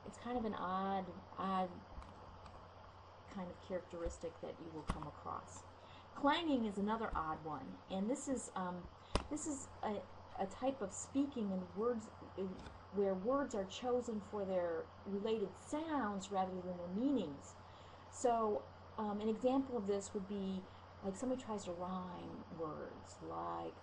It's kind of an odd kind of characteristic that you will come across. Clanging is another odd one, and this is a type of speaking in words where words are chosen for their related sounds rather than their meanings. So an example of this would be like somebody tries to rhyme words, like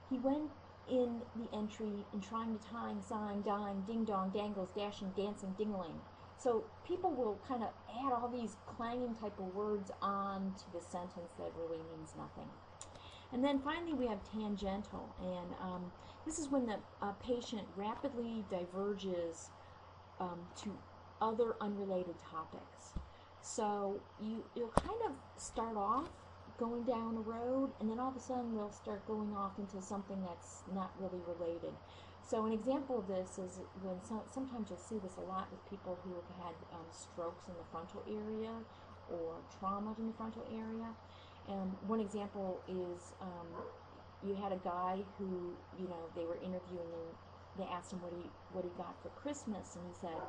he went in the entry and trying to time, sign, dime, ding dong, dangles, dashing, dancing, dingling. So people will kind of add all these clanging type of words on to the sentence that really means nothing. And then finally we have tangential, and this is when the patient rapidly diverges to other unrelated topics. So you'll kind of start off going down a road, and then all of a sudden they'll start going off into something that's not really related. So an example of this is when sometimes you'll see this a lot with people who have had strokes in the frontal area or trauma in the frontal area. And one example is you had a guy who, they were interviewing, and they asked him what he got for Christmas, and he said,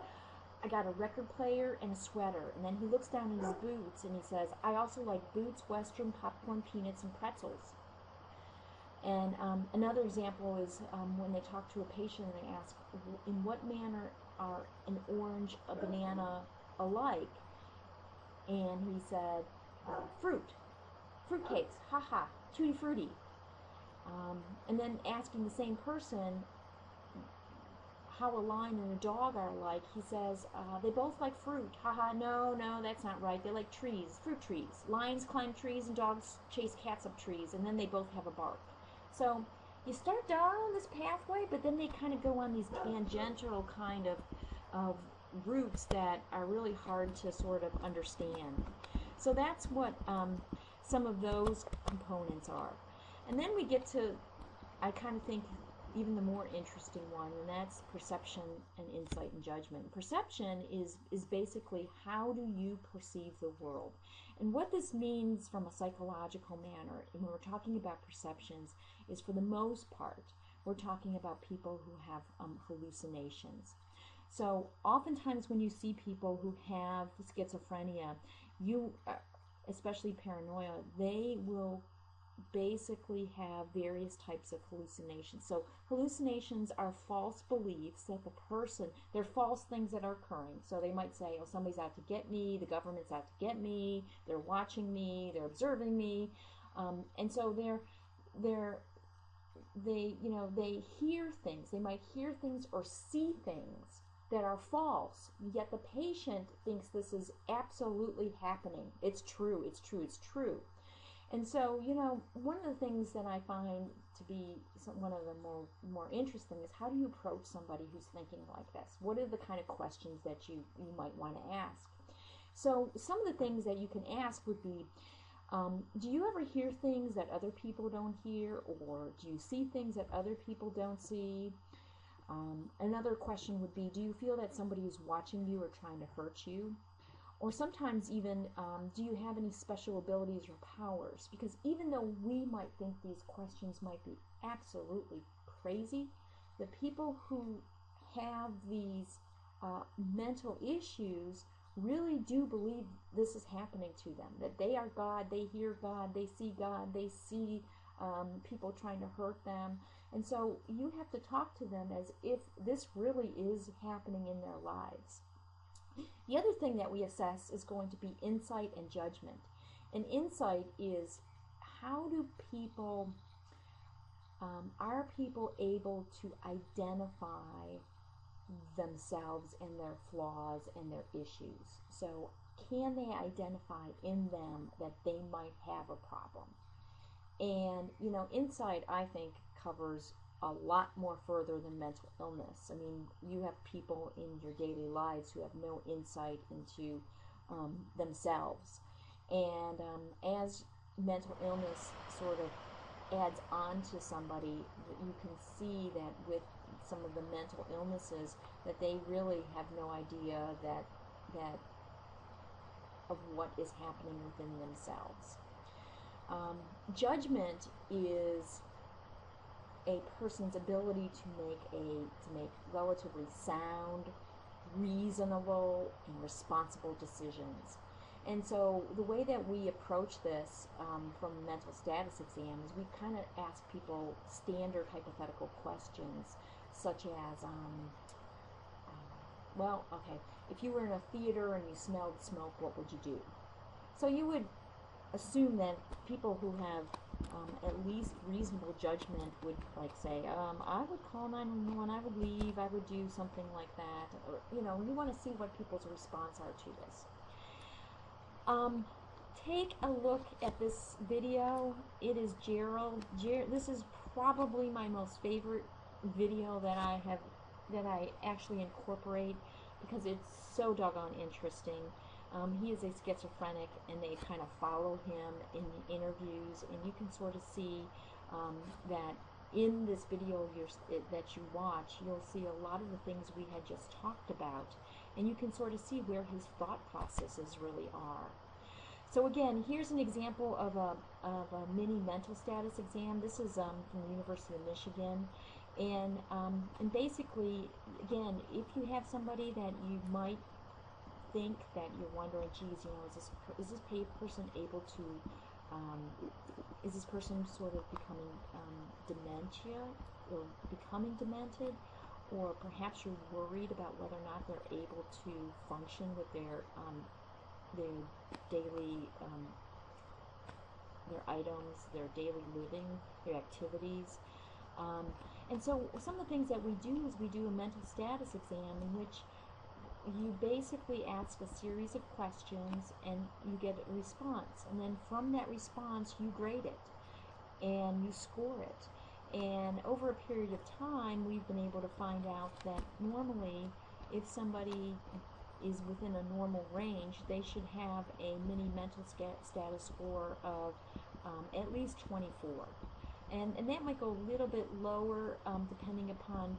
I got a record player and a sweater. And then he looks down in his boots and he says, I also like boots, Western, popcorn, peanuts, and pretzels. And another example is when they talk to a patient and they ask, in what manner are an orange, a banana alike? And he said, fruitcakes, haha, tutti frutti. And then asking the same person how a lion and a dog are alike, he says, they both like fruit. Haha, no, that's not right. They like trees, fruit trees. Lions climb trees and dogs chase cats up trees, and then they both have a bark. So you start down this pathway, but then they kind of go on these tangential kind of routes that are really hard to sort of understand. So that's what some of those components are. And then we get to, I kind of think even the more interesting one, and that's perception and insight and judgment. Perception is basically how do you perceive the world, and what this means from a psychological manner. And when we're talking about perceptions, is for the most part we're talking about people who have hallucinations. So oftentimes when you see people who have schizophrenia, you especially paranoia, they will basically have various types of hallucinations. So hallucinations are false beliefs that the person, they're false things that are occurring. So they might say, oh, somebody's out to get me, the government's out to get me, they're watching me, they're observing me. And so they hear things. They might hear things or see things that are false, yet the patient thinks this is absolutely happening. It's true, it's true, it's true. And so, one of the things that I find to be one of the more interesting is, how do you approach somebody who's thinking like this? What are the kind of questions that you might want to ask? So some of the things that you can ask would be, do you ever hear things that other people don't hear, or do you see things that other people don't see? Another question would be, do you feel that somebody is watching you or trying to hurt you? Or sometimes even, do you have any special abilities or powers? Because even though we might think these questions might be absolutely crazy, the people who have these mental issues really do believe this is happening to them, that they are God, they hear God, they see people trying to hurt them. And so you have to talk to them as if this really is happening in their lives. The other thing that we assess is going to be insight and judgment. And insight is, how do people, are people able to identify themselves and their flaws and their issues? So can they identify in them that they might have a problem? And, insight, I think, covers a lot more further than mental illness. I mean, you have people in your daily lives who have no insight into themselves. And as mental illness sort of adds on to somebody, you can see that with some of the mental illnesses, that they really have no idea that of what is happening within themselves. Judgment is a person's ability to make relatively sound, reasonable, and responsible decisions. And so the way that we approach this from a mental status exam is we kind of ask people standard hypothetical questions, such as, if you were in a theater and you smelled smoke, what would you do? So you would assume that people who have at least reasonable judgment would say, I would call 911, I would leave, I would do something like that. Or, you want to see what people's response are to this. Take a look at this video. It is Gerald. This is probably my most favorite video that I actually incorporate, because it's so doggone interesting. He is a schizophrenic, and they kind of follow him in interviews, and you can sort of see that in this video that you watch, you'll see a lot of the things we had just talked about, and you can sort of see where his thought processes really are. So again, here's an example of a mini mental status exam. This is from the University of Michigan. And basically, again, if you have somebody that you might think that you're wondering, geez, is this person able to, is this person sort of becoming dementia, or becoming demented, or perhaps you're worried about whether or not they're able to function with their daily, their items, their daily living, their activities. And so some of the things that we do is we do a mental status exam in which you basically ask a series of questions and you get a response. And then from that response, you grade it and you score it. And over a period of time, we've been able to find out that normally, if somebody is within a normal range, they should have a mini mental status score of at least 24. and that might go a little bit lower depending upon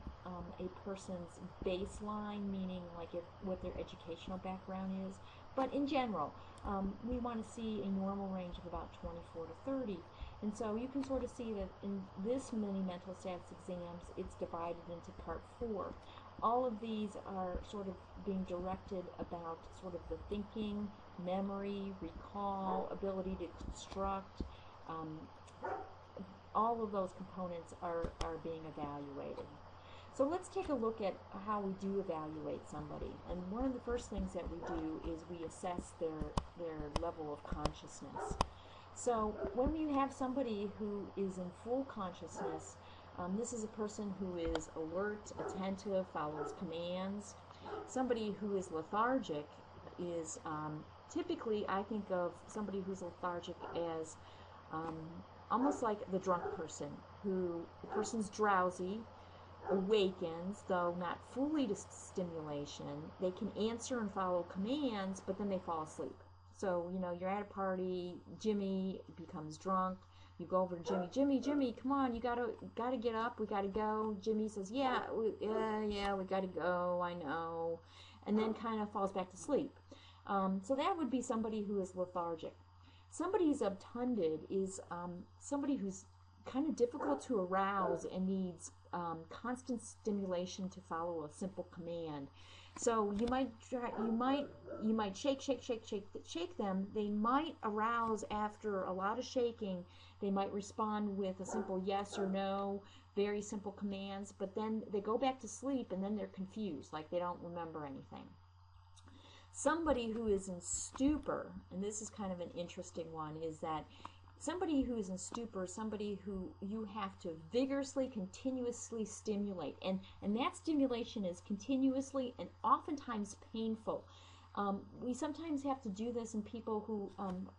a person's baseline, meaning like if what their educational background is. But in general, we want to see a normal range of about 24 to 30. And so you can sort of see that in this many mental status exams, it's divided into part 4. All of these are sort of being directed about sort of the thinking, memory, recall, ability to construct. All of those components are being evaluated. So let's take a look at how we do evaluate somebody. And one of the first things that we do is we assess their level of consciousness. So when you have somebody who is in full consciousness, this is a person who is alert, attentive, follows commands. Somebody who is lethargic is typically, I think of somebody who's lethargic as almost like the drunk person, who the person's drowsy, awakens, though not fully to stimulation. They can answer and follow commands, but then they fall asleep. So, you know, you're at a party, Jimmy becomes drunk, you go over to Jimmy, come on, you gotta get up, we gotta go. Jimmy says, yeah, we gotta go, I know, and then kind of falls back to sleep. So that would be somebody who is lethargic. Somebody who's obtunded is somebody who's kind of difficult to arouse and needs constant stimulation to follow a simple command. So you might shake them. They might arouse after a lot of shaking. They might respond with a simple yes or no, very simple commands, but then they go back to sleep and then they're confused, like they don't remember anything. Somebody who is in stupor, and this is kind of an interesting one, is that somebody who is in stupor is somebody who you have to vigorously, continuously stimulate. And that stimulation is continuously and oftentimes painful. We sometimes have to do this in people who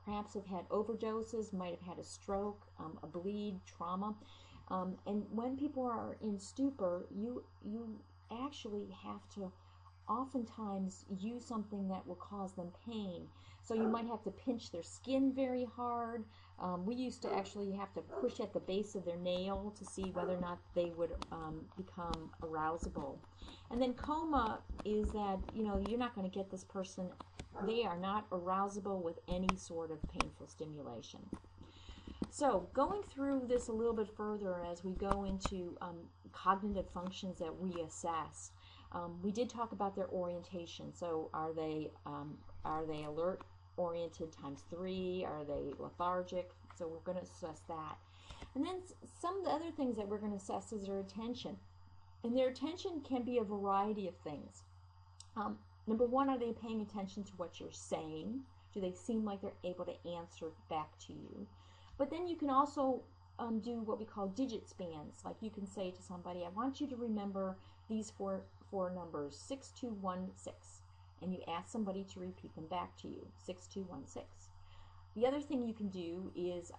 perhaps have had overdoses, might have had a stroke, a bleed, trauma. And when people are in stupor, you actually have to oftentimes use something that will cause them pain. So you might have to pinch their skin very hard. We used to actually have to push at the base of their nail to see whether or not they would become arousable. And then coma is that, you know, you're not going to get this person, they are not arousable with any sort of painful stimulation. So going through this a little bit further as we go into cognitive functions that we assess, we did talk about their orientation. So are they alert oriented times 3? Are they lethargic? So we're going to assess that. And then some of the other things that we're going to assess is their attention. And their attention can be a variety of things. Number one, are they paying attention to what you're saying? Do they seem like they're able to answer back to you? But then you can also do what we call digit spans. Like you can say to somebody, I want you to remember these four numbers, 6216. And you ask somebody to repeat them back to you, 6216. The other thing you can do is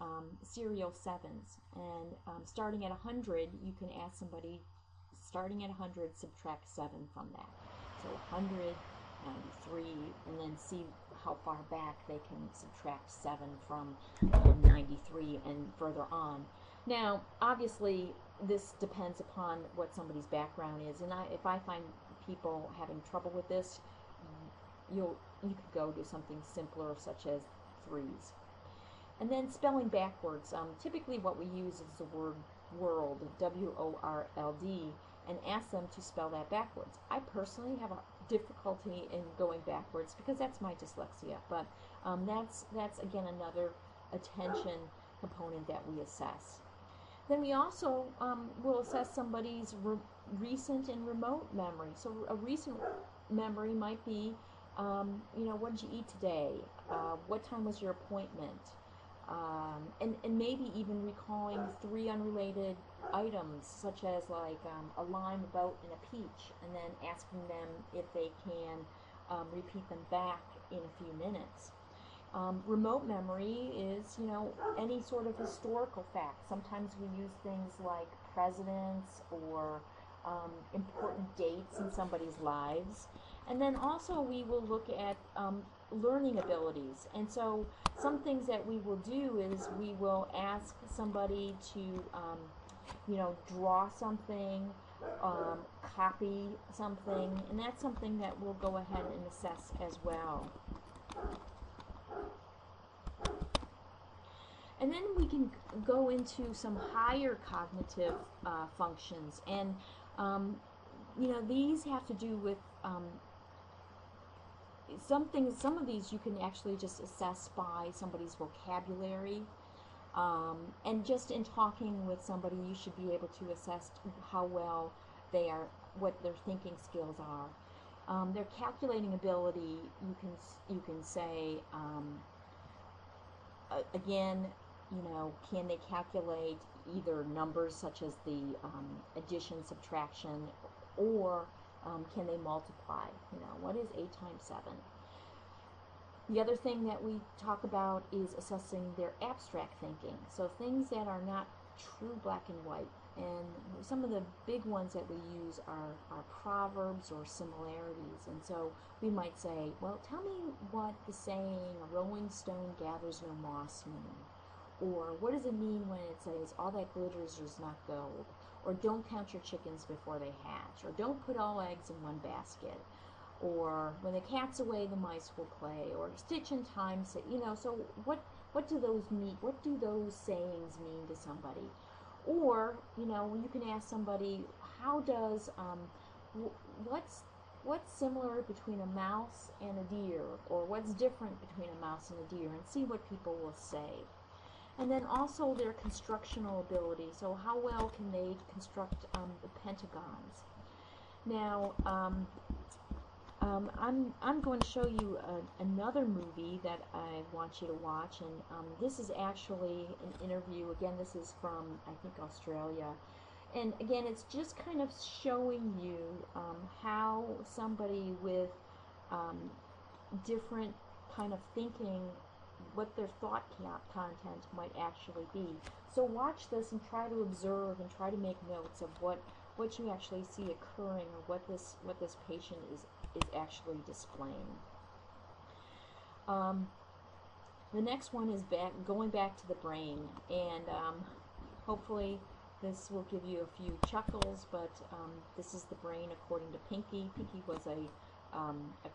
serial sevens. And starting at 100, you can ask somebody, starting at 100, subtract 7 from that. So 100, 93, and then see how far back they can subtract 7 from 93 and further on. Now, obviously, this depends upon what somebody's background is, and if I find people having trouble with this, you could go to something simpler such as 3s. And then spelling backwards. Typically what we use is the word world, W-O-R-L-D, and ask them to spell that backwards. I personally have a difficulty in going backwards because that's my dyslexia, but that's again another attention component that we assess. Then we also will assess somebody's recent and remote memory. So a recent memory might be, what did you eat today? What time was your appointment? And maybe even recalling 3 unrelated items, such as like a lime, a boat, and a peach, and then asking them if they can repeat them back in a few minutes. Remote memory is, any sort of historical fact. Sometimes we use things like presidents or important dates in somebody's lives. And then also we will look at learning abilities. And so some things that we will do is we will ask somebody to, draw something, copy something, and that's something that we'll go ahead and assess as well. And then we can go into some higher cognitive functions, and these have to do with some things. Some of these you can actually just assess by somebody's vocabulary, and just in talking with somebody, you should be able to assess how well they are, what their thinking skills are. Their calculating ability, you can say, again, can they calculate either numbers such as the addition, subtraction, or can they multiply? What is 8 times 7? The other thing that we talk about is assessing their abstract thinking. So things that are not true black and white. And some of the big ones that we use are proverbs or similarities. And so we might say, well, tell me what the saying, a rolling stone gathers no moss mean. Or what does it mean when it says, all that glitters is not gold? Or don't count your chickens before they hatch. Or don't put all eggs in one basket. Or when the cat's away, the mice will play. Or stitch in time, so what do those mean? What do those sayings mean to somebody? Or, you can ask somebody, how does, what's similar between a mouse and a deer? Or what's different between a mouse and a deer? And see what people will say. And then also their constructional ability. So how well can they construct the pentagons? Now, I'm going to show you another movie that I want you to watch, and this is actually an interview. Again, this is from, I think, Australia. And again, it's just kind of showing you how somebody with different kind of thinking, what their thought content might actually be. So watch this and try to observe and try to make notes of what you actually see occurring, or what this patient is actually displaying. The next one is going back to the brain, and hopefully this will give you a few chuckles, but this is the brain according to Pinky. Pinky was a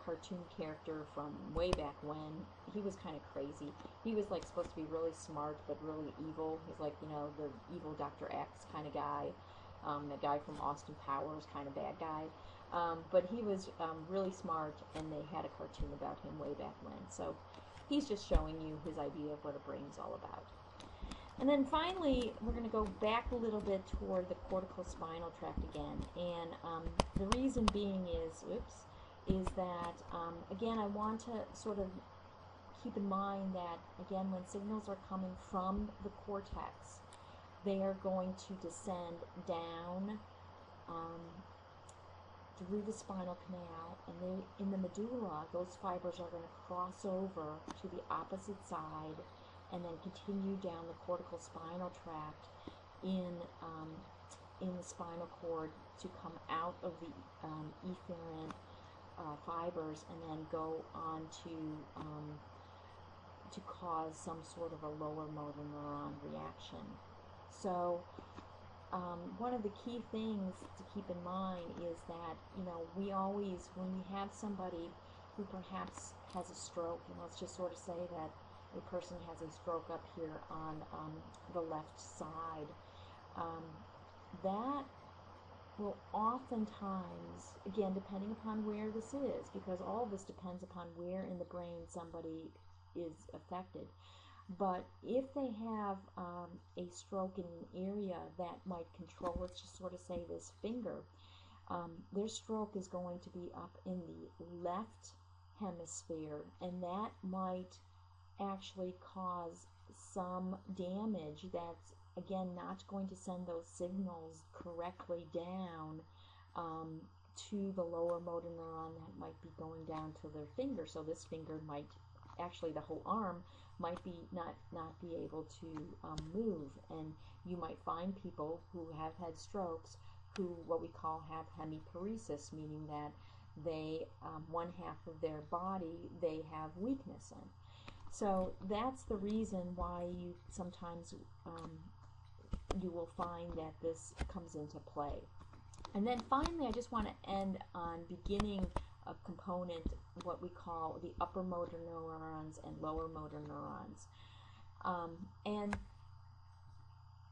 cartoon character from way back when. He was kind of crazy. He was like supposed to be really smart but really evil. He's like, the evil Dr. X kind of guy. The guy from Austin Powers, kind of bad guy. But he was really smart, and they had a cartoon about him way back when. So he's just showing you his idea of what a brain is all about. And then finally, we're going to go back a little bit toward the cortical spinal tract again. And the reason being is that, again, I want to sort of keep in mind that, again, when signals are coming from the cortex, they are going to descend down through the spinal canal, and in the medulla, those fibers are going to cross over to the opposite side and then continue down the cortical spinal tract in the spinal cord to come out of the efferent fibers, and then go on to cause some sort of a lower motor neuron reaction. So one of the key things to keep in mind is that, we always, when we have somebody who perhaps has a stroke, and let's just sort of say that a person has a stroke up here on the left side, that will oftentimes, again, depending upon where this is, because all of this depends upon where in the brain somebody is affected. But if they have a stroke in an area that might control, let's just sort of say this finger, their stroke is going to be up in the left hemisphere, and that might actually cause some damage that's, again, not going to send those signals correctly down to the lower motor neuron that might be going down to their finger. So this finger might, actually the whole arm might be not be able to move. And you might find people who have had strokes who, what we call, have hemiparesis, meaning that one half of their body they have weakness in. So that's the reason why you sometimes you will find that this comes into play. And then finally, I just want to end on beginning a component, what we call the upper motor neurons and lower motor neurons. And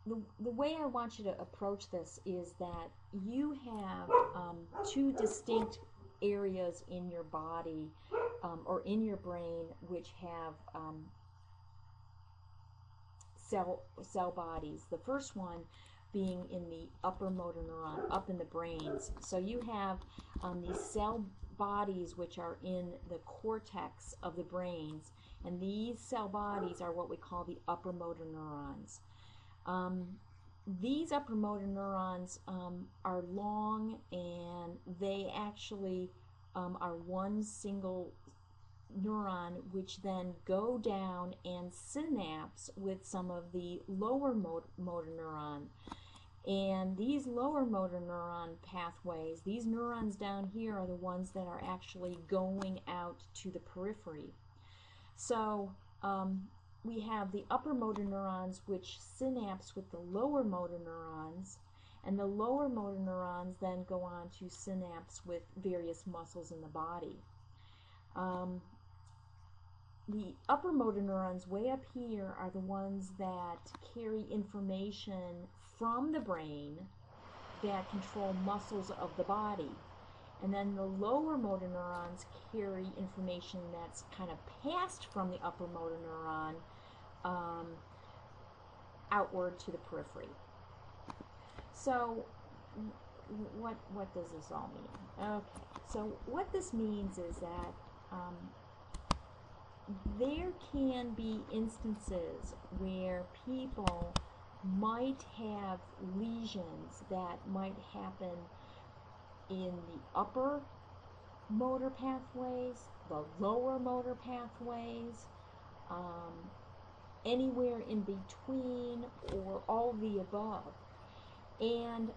the way I want you to approach this is that you have two distinct areas in your body or in your brain which have cell bodies. The first one being in the upper motor neuron, up in the brains. So you have these cell bodies which are in the cortex of the brains, and these cell bodies are what we call the upper motor neurons. These upper motor neurons are long, and they actually are one single neuron which then go down and synapse with some of the lower motor neuron. And these lower motor neuron pathways, these neurons down here are the ones that are actually going out to the periphery. So we have the upper motor neurons which synapse with the lower motor neurons, and the lower motor neurons then go on to synapse with various muscles in the body. The upper motor neurons way up here are the ones that carry information from the brain that control muscles of the body. And then the lower motor neurons carry information that's kind of passed from the upper motor neuron outward to the periphery. So what does this all mean? Okay, so what this means is that there can be instances where people might have lesions that might happen in the upper motor pathways, the lower motor pathways, anywhere in between, or all the above. And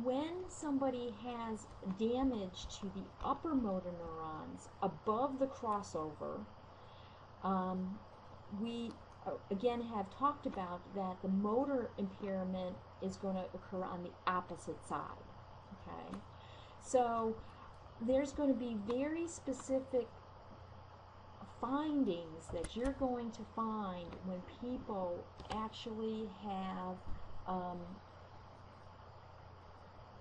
when somebody has damage to the upper motor neurons above the crossover, we again have talked about that the motor impairment is going to occur on the opposite side. Okay, so there's going to be very specific findings that you're going to find when people actually have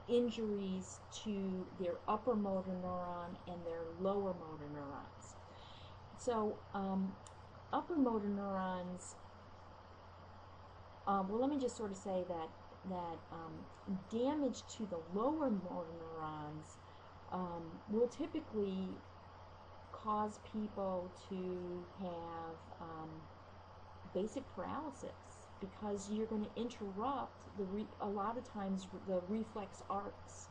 injuries to their upper motor neuron and their lower motor neurons. So upper motor neurons, well, let me just sort of say that damage to the lower motor neurons will typically cause people to have basic paralysis, because you're going to interrupt a lot of times the reflex arcs.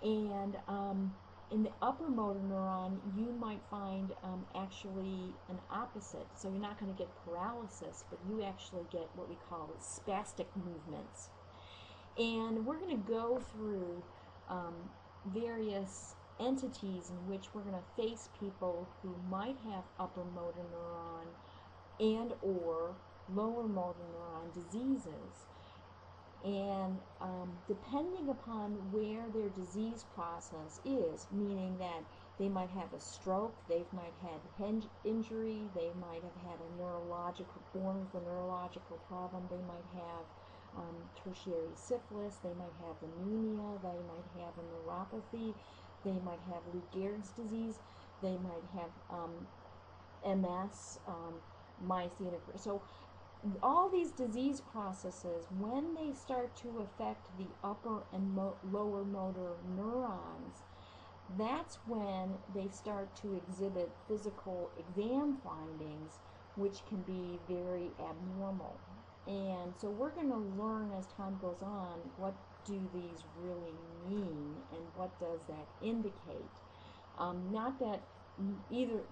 And in the upper motor neuron, you might find actually an opposite. So you're not going to get paralysis, but you actually get what we call spastic movements. And we're going to go through various entities in which we're going to face people who might have upper motor neuron and or lower motor neuron diseases. And depending upon where their disease process is, meaning that they might have a stroke, they might have head injury, they might have had a neurological, born with a neurological problem, they might have tertiary syphilis, they might have anemia, they might have a neuropathy, they might have Lou Gehrig's disease, they might have MS, myasthenia gravis. So all these disease processes, when they start to affect the upper and lower motor neurons, that's when they start to exhibit physical exam findings, which can be very abnormal. And so we're going to learn as time goes on, what do these really mean and what does that indicate? Not that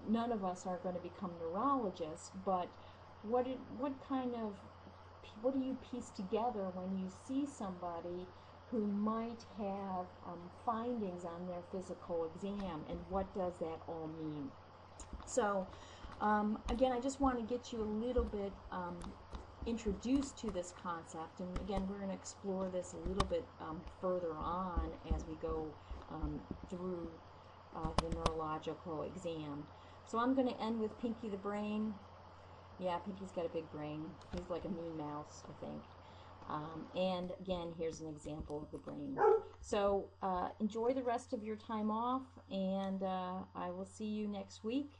none of us are going to become neurologists, but what do you piece together when you see somebody who might have findings on their physical exam, and what does that all mean. So again, I just want to get you a little bit introduced to this concept, and again, we're going to explore this a little bit further on as we go through the neurological exam. So I'm going to end with Pinky the brain. Yeah, Pinky's got a big brain. He's like a mean mouse, I think. And again, here's an example of the brain. So enjoy the rest of your time off, and I will see you next week.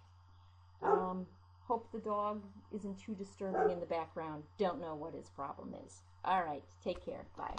Hope the dog isn't too disturbing in the background. Don't know what his problem is. All right, take care. Bye.